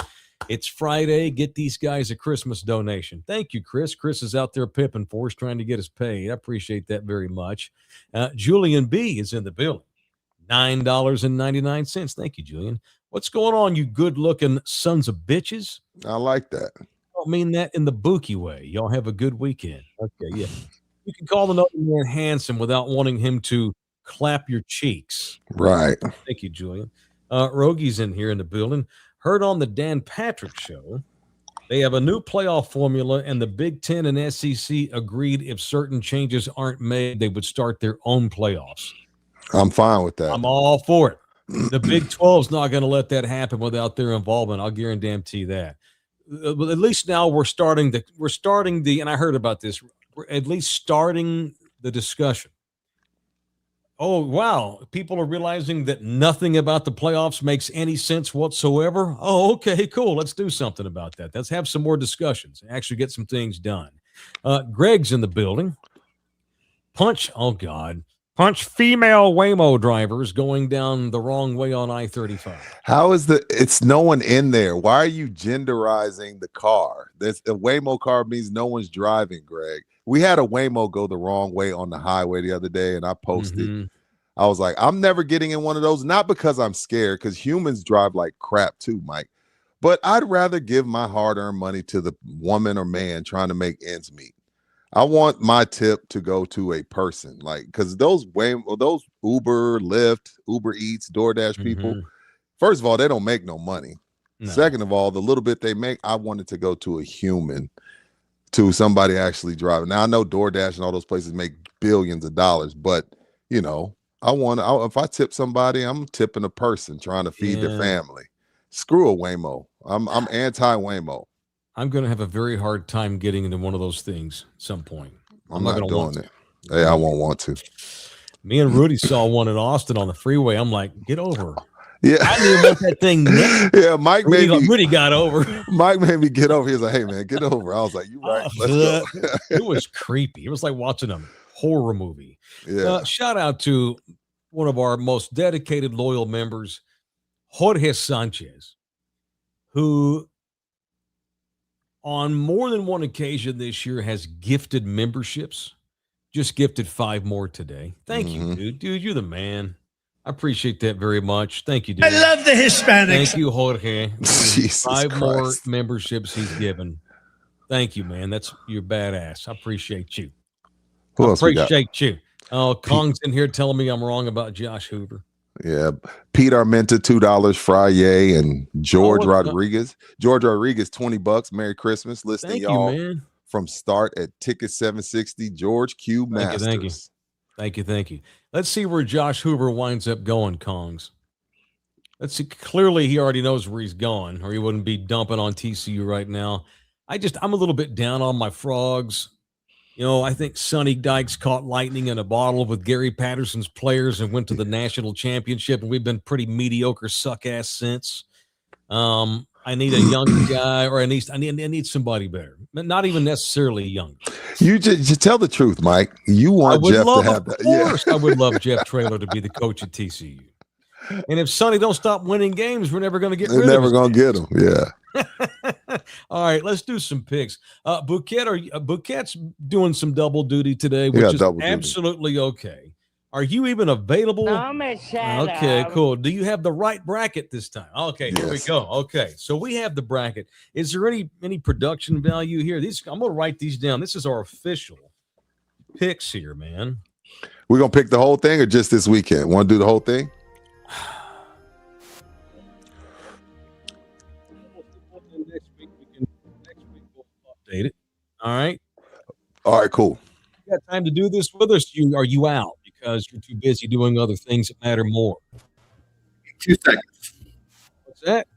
It's Friday. Get these guys a Christmas donation. Thank you, Chris. Chris is out there pimping for us, trying to get us paid. I appreciate that very much. Julian B is in the building. $9.99. Thank you, Julian. What's going on, you good-looking sons of bitches? I like that. I don't mean that in the bookie way. Y'all have a good weekend. Okay, yeah. You can call another man handsome without wanting him to clap your cheeks. Right. Thank you, Julian. Rogie's in here in the building. Heard on the Dan Patrick Show, they have a new playoff formula, and the Big Ten and SEC agreed if certain changes aren't made, they would start their own playoffs. I'm fine with that. I'm all for it. The Big 12 is not going to let that happen without their involvement. I'll guarantee that. But at least now we're starting the, and I heard about this, we're at least starting the discussion. Oh, wow. People are realizing that nothing about the playoffs makes any sense whatsoever. Oh, okay, cool. Let's do something about that. Let's have some more discussions and actually get some things done. Greg's in the building. Punch female Waymo drivers going down the wrong way on I-35. How is it's no one in there? Why are you genderizing the car? The Waymo car means no one's driving, Greg. We had a Waymo go the wrong way on the highway the other day, and I posted. Mm-hmm. I was like, I'm never getting in one of those, not because I'm scared, because humans drive like crap too, Mike. But I'd rather give my hard-earned money to the woman or man trying to make ends meet. I want my tip to go to a person, like, because those Uber, Lyft, Uber Eats, DoorDash people, first of all, they don't make no money. No. Second of all, the little bit they make, I want it to go to a human, to somebody actually driving. Now, I know DoorDash and all those places make billions of dollars, but, you know, if I tip somebody, I'm tipping a person trying to feed their family. Screw a Waymo. I'm anti-Waymo. I'm going to have a very hard time getting into one of those things at some point. I'm not doing it. Hey, I won't want to. Me and Rudy saw one in Austin on the freeway. I'm like, get over. Yeah, I didn't want that thing next. Yeah, Mike Rudy got over. Mike made me get over. He was like, "Hey man, get over." I was like, "You right? Let's go." It was creepy. It was like watching a horror movie. Yeah. Shout out to one of our most dedicated, loyal members, Jorge Sanchez, who on more than one occasion this year has gifted memberships. Just gifted 5 more today. Thank you, dude. Dude, you're the man. I appreciate that very much. Thank you, dude. I love the Hispanics. Thank you, Jorge. Jesus 5 Christ. more memberships he's given. Thank you, man. You're badass. I appreciate you. Who else we got? Appreciate you. Oh, Kong's in here telling me I'm wrong about Josh Hoover. Yeah. Pete Armenta, $2, Frye, and George Rodriguez. George Rodriguez, $20. Merry Christmas. Listening, y'all. You, man. From start at ticket 760, George Q Masters. Thank you. Let's see where Josh Hoover winds up going, Kongs. Let's see. Clearly, he already knows where he's going, or he wouldn't be dumping on TCU right now. I'm a little bit down on my Frogs. You know, I think Sonny Dykes caught lightning in a bottle with Gary Patterson's players and went to the national championship, and we've been pretty mediocre suck-ass since. I need a younger guy, or at least I need somebody better, but not even necessarily younger. You just tell the truth, Mike. You want Jeff to have that. Of course, I would love Jeff Traylor to be the coach at TCU. And if Sonny don't stop winning games, we're never going to get rid of him. Never going to get him. Yeah. All right, let's do some picks. Bouquet's doing some double duty today, which is absolutely okay. Are you even available? Okay, cool. Do you have the right bracket this time? Okay, yes. Here we go. Okay, so we have the bracket. Is there any production value here? I'm going to write these down. This is our official picks here, man. We're going to pick the whole thing or just this weekend? Want to do the whole thing? Next week we'll update it. All right. All right, cool. You got time to do this with us? Are you out because you're too busy doing other things that matter more? 2 seconds. What's that?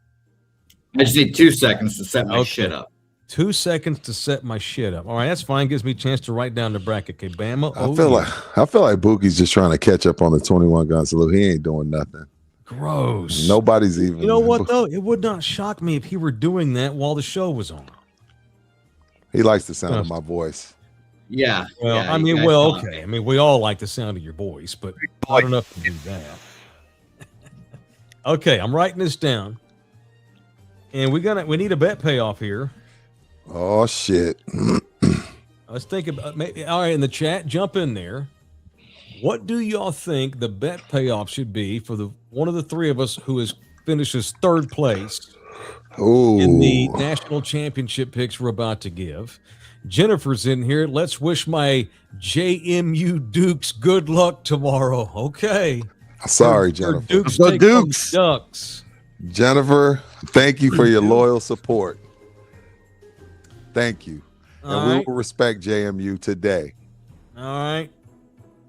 I just need 2 seconds to set my shit up. 2 seconds to set my shit up. All right, that's fine. Gives me a chance to write down the bracket. Okay, Bama. I feel like Bookie's just trying to catch up on the 21 gun salute. He ain't doing nothing. Gross. Nobody's even. You know what though? It would not shock me if he were doing that while the show was on. He likes the sound of my voice. Yeah. Well, yeah, okay. I mean, we all like the sound of your voice, but not enough to do that. Okay, I'm writing this down, and we need a bet payoff here. Oh shit. Let's think about maybe. All right, in the chat, jump in there. What do y'all think the bet payoff should be for one of the three of us who finishes third place in the national championship picks we're about to give? Jennifer's in here. Let's wish my JMU Dukes good luck tomorrow. Okay. Sorry, Jennifer. Dukes. Ducks. Jennifer, thank you for your loyal support. Thank you. And we will respect JMU today. All right.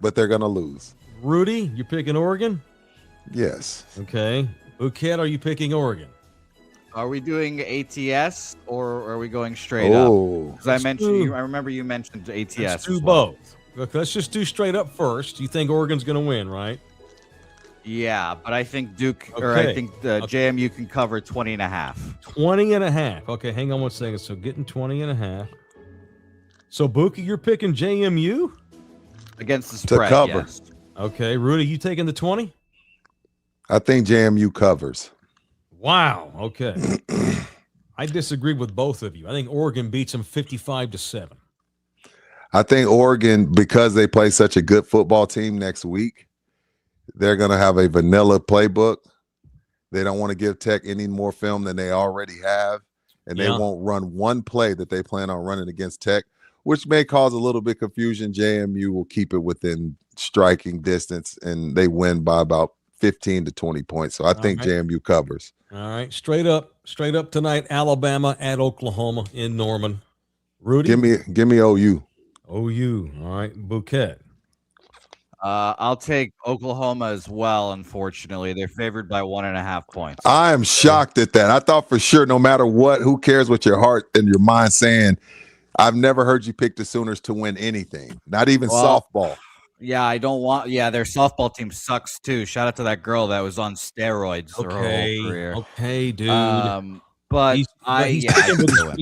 But they're going to lose. Rudy, you're picking Oregon? Yes. Okay. Bouquet, are you picking Oregon? Are we doing ATS or are we going straight up? Because I remember you mentioned ATS. Let's do both. Look, let's just do straight up first. You think Oregon's going to win, right? Yeah, but I think JMU can cover 20.5. 20.5. Okay, hang on 1 second. So getting 20.5. So Buki, you're picking JMU? Against the spread, to cover. Yes. Okay, Rudy, you taking the 20? I think JMU covers. Wow. Okay. I disagree with both of you. I think Oregon beats them 55-7. I think Oregon, because they play such a good football team next week, they're going to have a vanilla playbook. They don't want to give Tech any more film than they already have, and they won't run one play that they plan on running against Tech, which may cause a little bit of confusion. JMU will keep it within striking distance, and they win by about 15 to 20 points. So I think JMU covers. All right. Straight up tonight, Alabama at Oklahoma in Norman. Rudy? Give me OU. OU. All right. Bouquet. I'll take Oklahoma as well, unfortunately. They're favored by 1.5 points. I am shocked at that. I thought for sure, no matter what, who cares what your heart and your mind saying, I've never heard you pick the Sooners to win anything, not even softball. Yeah, I don't want. Yeah, their softball team sucks too. Shout out to that girl that was on steroids her whole career. Okay, dude. But he's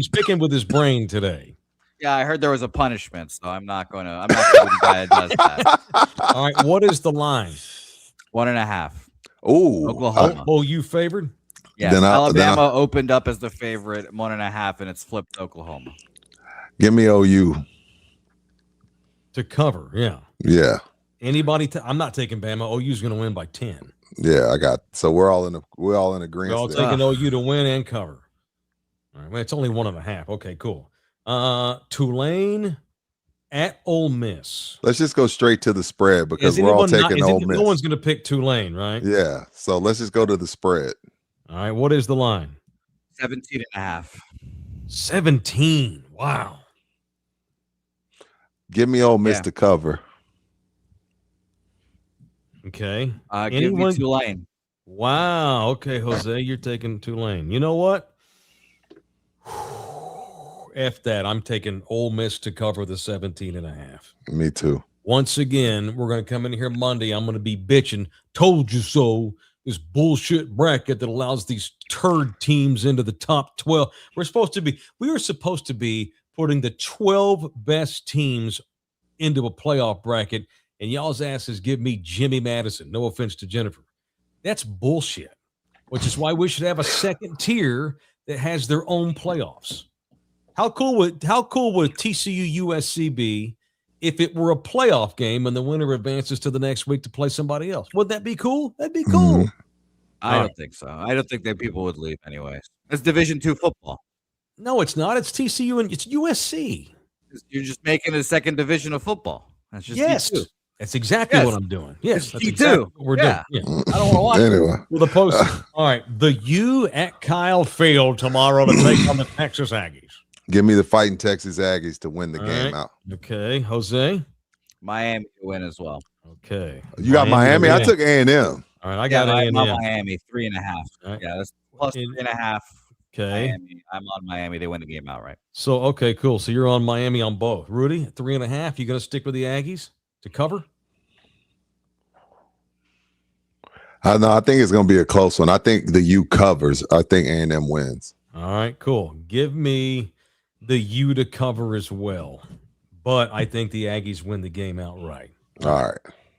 picking with his brain today. Yeah, I heard there was a punishment, so I'm not going to be the guy that does that. All right, what is the line? 1.5. Oh, Oklahoma. You favored? Yeah, Alabama opened up as the favorite 1.5, and it's flipped to Oklahoma. Give me OU to cover. Yeah. Yeah. Anybody? I'm not taking Bama. OU's going to win by 10. Yeah, so we're all in agreement. We're all taking OU to win and cover. All right, well, it's only 1.5. Okay, cool. Tulane at Ole Miss. Let's just go straight to the spread because we're all taking Ole Miss. No one's going to pick Tulane, right? Yeah. So let's just go to the spread. All right. What is the line? 17.5. 17. Wow. Give me Ole Miss to cover. Okay. Give me Tulane. Wow. Okay, Jose, you're taking Tulane. You know what? F that. I'm taking Ole Miss to cover the 17.5. Me too. Once again, we're going to come in here Monday. I'm going to be bitching. Told you so. This bullshit bracket that allows these turd teams into the top 12. We were supposed to be putting the 12 best teams into a playoff bracket, and y'all's asses give me Jimmy Madison. No offense to Jennifer. That's bullshit, which is why we should have a second tier that has their own playoffs. How cool would TCU USC be if it were a playoff game and the winner advances to the next week to play somebody else? Would that be cool? That'd be cool. Mm-hmm. I don't think so. I don't think that people would leave anyways. It's Division II football. No, it's not. It's TCU and it's USC. You're just making a second division of football. That's just D2. That's exactly what I'm doing. Yes, that's D2. Exactly what we're doing. Yeah. I don't want to watch anyway. With a post. All right, the U at Kyle Field tomorrow to take on the Texas Aggies. Give me the Fighting Texas Aggies to win the game out. Okay, Jose. Miami to win as well. Okay, you got Miami. I took A&M. All right, I got A&M. Miami 3.5. Right. Yeah, that's plus 3.5. Okay, Miami. I'm on Miami. They win the game outright. So okay, cool. So you're on Miami on both. Rudy, 3.5. You going to stick with the Aggies to cover? I think it's going to be a close one. I think the U covers. I think A&M wins. All right, cool. Give me the U to cover as well, but I think the Aggies win the game outright. All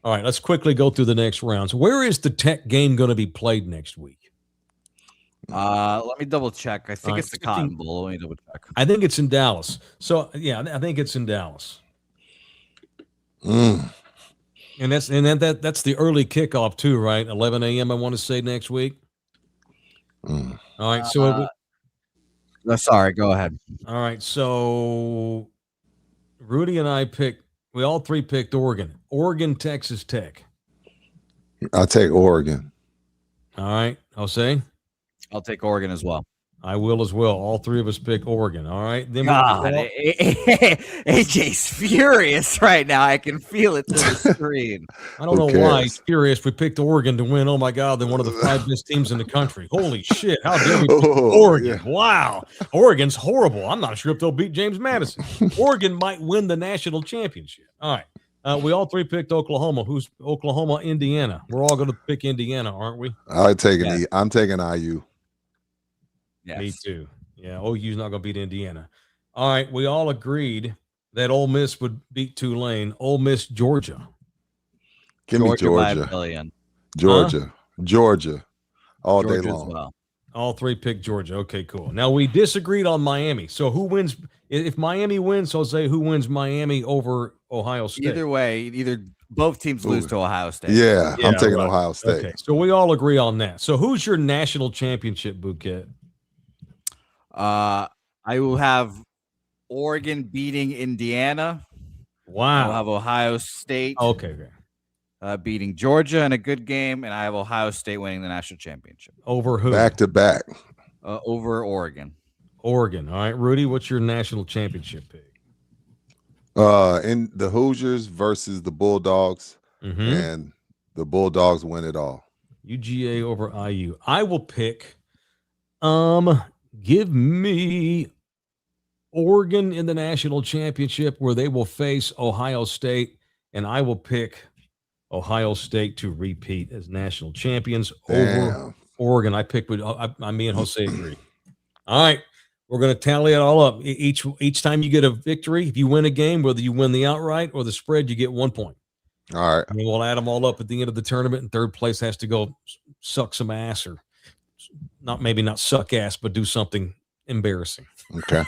right. Let's quickly go through the next rounds. Where is the Tech game going to be played next week? Let me double check. I think it's the Cotton Bowl. Let me double check. I think it's in Dallas. So yeah, I think it's in Dallas. Mm. And that's the early kickoff too, right? 11 a.m. I want to say next week. Mm. All right. So sorry, go ahead. All right. So Rudy and we all three picked Oregon. Oregon, Texas Tech. I'll take Oregon. All right. Jose? I'll take Oregon as well. I will as well. All three of us pick Oregon. All right. Then AJ's furious right now. I can feel it through the screen. I don't know why he's furious. We picked Oregon to win. Oh my God, they're one of the 5 best teams in the country. Holy shit. How dare we pick Oregon? Yeah. Wow. Oregon's horrible. I'm not sure if they'll beat James Madison. Oregon might win the national championship. All right. We all three picked Oklahoma. Who's Oklahoma, Indiana? We're all going to pick Indiana, aren't we? I'm taking IU. Yes. Me too. Yeah, OU's not going to beat Indiana. All right, we all agreed that Ole Miss would beat Tulane. Ole Miss, Georgia. Give me Georgia. Georgia. All day long. Well. All three picked Georgia. Okay, cool. Now we disagreed on Miami. So who wins? If Miami wins, Jose, who wins Miami over Ohio State? Either way, both teams lose to Ohio State. Yeah, I'm taking Ohio State. Okay, so we all agree on that. So who's your national championship bouquet? I will have Oregon beating Indiana. Wow. I'll have Ohio State. Okay. Beating Georgia in a good game, and I have Ohio State winning the national championship. Over who? Back to back. Over Oregon. Oregon. All right, Rudy, what's your national championship pick? In the Hoosiers versus the Bulldogs, and the Bulldogs win it all. UGA over IU. I will pick. Give me Oregon in the national championship where they will face Ohio State, and I will pick Ohio State to repeat as national champions over Oregon. I picked me and Jose agree. All right. We're going to tally it all up. Each time you get a victory, if you win a game, whether you win the outright or the spread, you get 1 point. All right. And we'll add them all up at the end of the tournament, and third place has to go suck some ass, or maybe not suck ass, but do something embarrassing. Okay.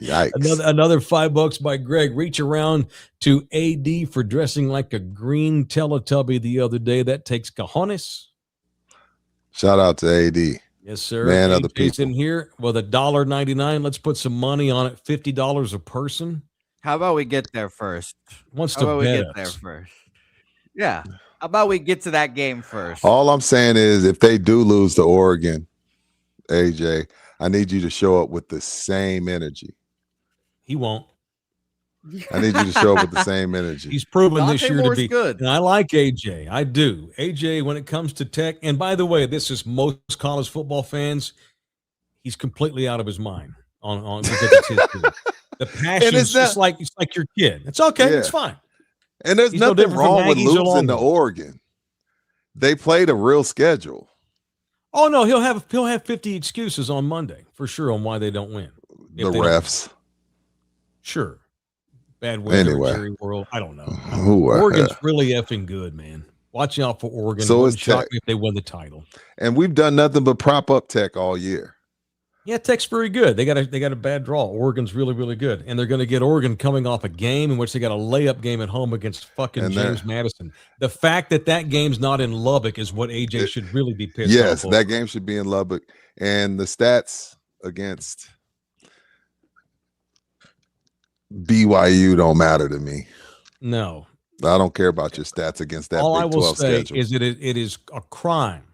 Yikes. Another $5 by Greg. Reach around to AD for dressing like a green Teletubby the other day. That takes cojones. Shout out to AD. Yes, sir. Man of the people. In here with $1.99. Let's put some money on it. $50 a person. How about we get there first? Wants to bet us. There first? Yeah. How about we get to that game first? All I'm saying is, if they do lose to Oregon, AJ, I need you to show up with the same energy. He won't. I need you to show up with the same energy. He's proven this year to be good. And I like AJ. I do. AJ, when it comes to Tech, and by the way, this is most college football fans, he's completely out of his mind on because it's his team. The passion is just like it's like your kid. It's okay. Yeah. It's fine. And there's nothing wrong with losing to Oregon. They played a real schedule. Oh no, he'll have 50 excuses on Monday for sure on why they don't win. The refs. Sure. Bad weather, anyway. World. I don't know. Oregon's really effing good, man. Watch out for Oregon. So it's Tech if they win the title. And we've done nothing but prop up Tech all year. Yeah, Tech's very good. They got a bad draw. Oregon's really, really good, and they're going to get Oregon coming off a game in which they got a layup game at home against fucking James Madison. The fact that game's not in Lubbock is what AJ should really be pissed off. Yes, that game should be in Lubbock, and the stats against BYU don't matter to me. No, I don't care about your stats against that. All Big I will 12 say schedule. is that it is a crime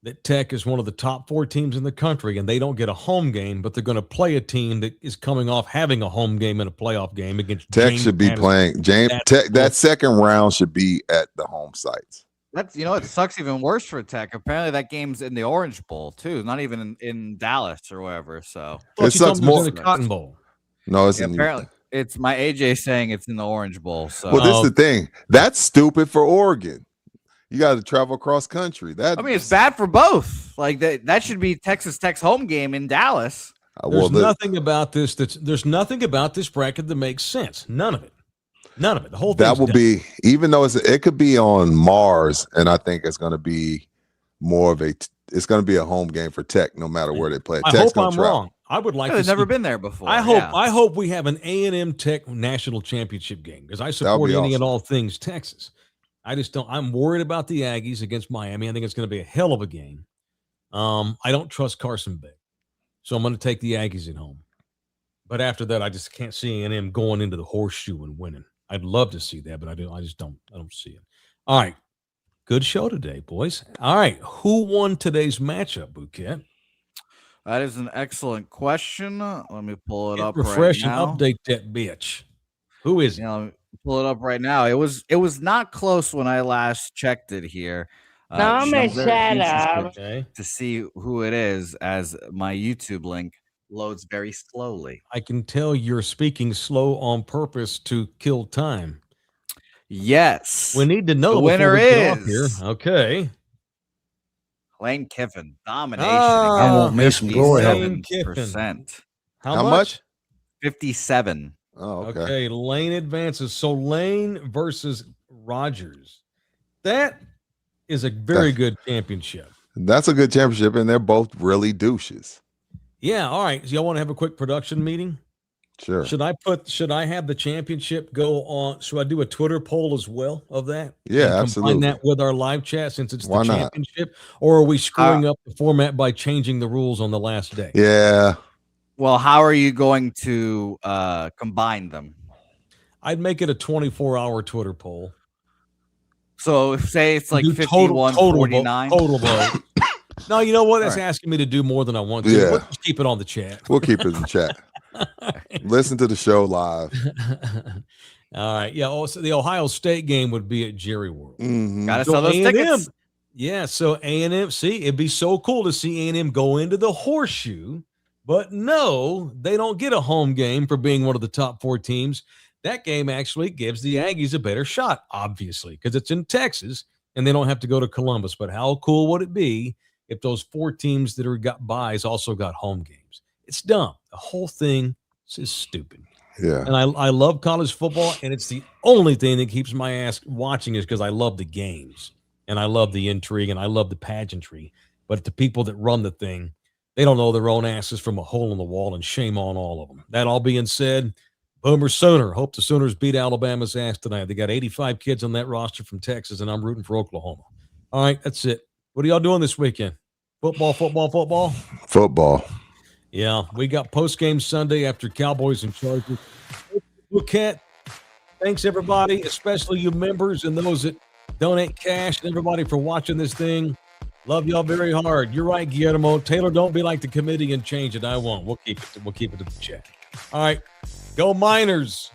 that Tech is one of the top 4 teams in the country, and they don't get a home game, but they're going to play a team that is coming off having a home game in a playoff game against Tech. James Should be Madison. playing James Tech. That second round should be at the home sites. That's it sucks even worse for Tech. Apparently that game's in the Orange Bowl too, not even in Dallas or wherever. So it sucks more in the Cotton Bowl. No, it's apparently it's my AJ saying it's in the Orange Bowl. So well, this is the thing. That's stupid for Oregon. You got to travel across country. It's bad for both. Like that should be Texas Tech's home game in Dallas. There's nothing about this there's nothing about this bracket that makes sense. None of it. None of it. The whole thing. That will be, even though it could be on Mars, and I think it's going to be more of it's going to be a home game for Tech, no matter where they play. I hope I'm wrong. I would like to. They've never been there before. I hope we have an A&M Tech national championship game because I support any and all things Texas. I just don't. I'm worried about the Aggies against Miami. I think it's going to be a hell of a game. I don't trust Carson Beck, so I'm going to take the Aggies at home. But after that, I just can't see A&M going into the horseshoe and winning. I'd love to see that, but I just don't. I don't see it. All right, good show today, boys. All right, who won today's matchup, Bouquet? That is an excellent question. Let me pull it up. Refresh right now. and update that bitch. Who is it? Pull it up right now. It was not close when I last checked it here. I'm gonna shut up to see who it is as my YouTube link loads very slowly. I can tell you're speaking slow on purpose to kill time. Yes. We need to know the winner is here. Okay. Lane Kiffin. Domination. I won't miss him. Go ahead. 7%. How much? 57. Oh, okay. Lane advances. So Lane versus Rogers. That is a very good championship. That's a good championship, and they're both really douches. Yeah. All right. So y'all want to have a quick production meeting? Sure. Should I have the championship go on? Should I do a Twitter poll as well of that? Yeah, absolutely. Combine that with our live chat since it's the championship, or are we screwing up the format by changing the rules on the last day? Yeah. Well, how are you going to combine them? I'd make it a 24-hour Twitter poll. So say it's like 51-49. Total vote. No, you know what? That's asking me to do more than I want to. Yeah. We'll just keep it on the chat. We'll keep it in the chat. Listen to the show live. All right. Yeah. Also, the Ohio State game would be at Jerry World. Mm-hmm. Gotta sell those tickets. Yeah. So A&M, see, it'd be so cool to see A&M go into the horseshoe, but no, they don't get a home game for being one of the top 4 teams. that game actually gives the Aggies a better shot, obviously, because it's in Texas and they don't have to go to Columbus. But how cool would it be if those 4 teams that are got buys also got home games? It's dumb. The whole thing is stupid. Yeah. And I love college football, and it's the only thing that keeps my ass watching is because I love the games and I love the intrigue and I love the pageantry. But the people that run the thing, they don't know their own asses from a hole in the wall, and shame on all of them. That all being said, Boomer Sooner. Hope the Sooners beat Alabama's ass tonight. They got 85 kids on that roster from Texas, and I'm rooting for Oklahoma. All right, that's it. What are y'all doing this weekend? Football. Football. Yeah, we got post-game Sunday after Cowboys and Chargers. Cat, thanks, everybody, especially you members and those that donate cash, and everybody for watching this thing. Love y'all very hard. You're right, Guillermo. Taylor, don't be like the committee and change it. I won't. We'll keep it to the chat. All right. Go Miners.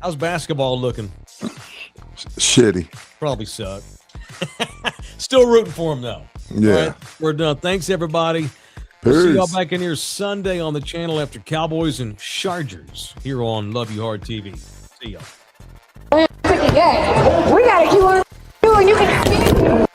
How's basketball looking? Shitty. Probably suck. Still rooting for them, though. Yeah. All right, we're done. Thanks, everybody. We'll see y'all back in here Sunday on the channel after Cowboys and Chargers here on Love You Hard TV. See y'all. We gotta keep on doing. You can.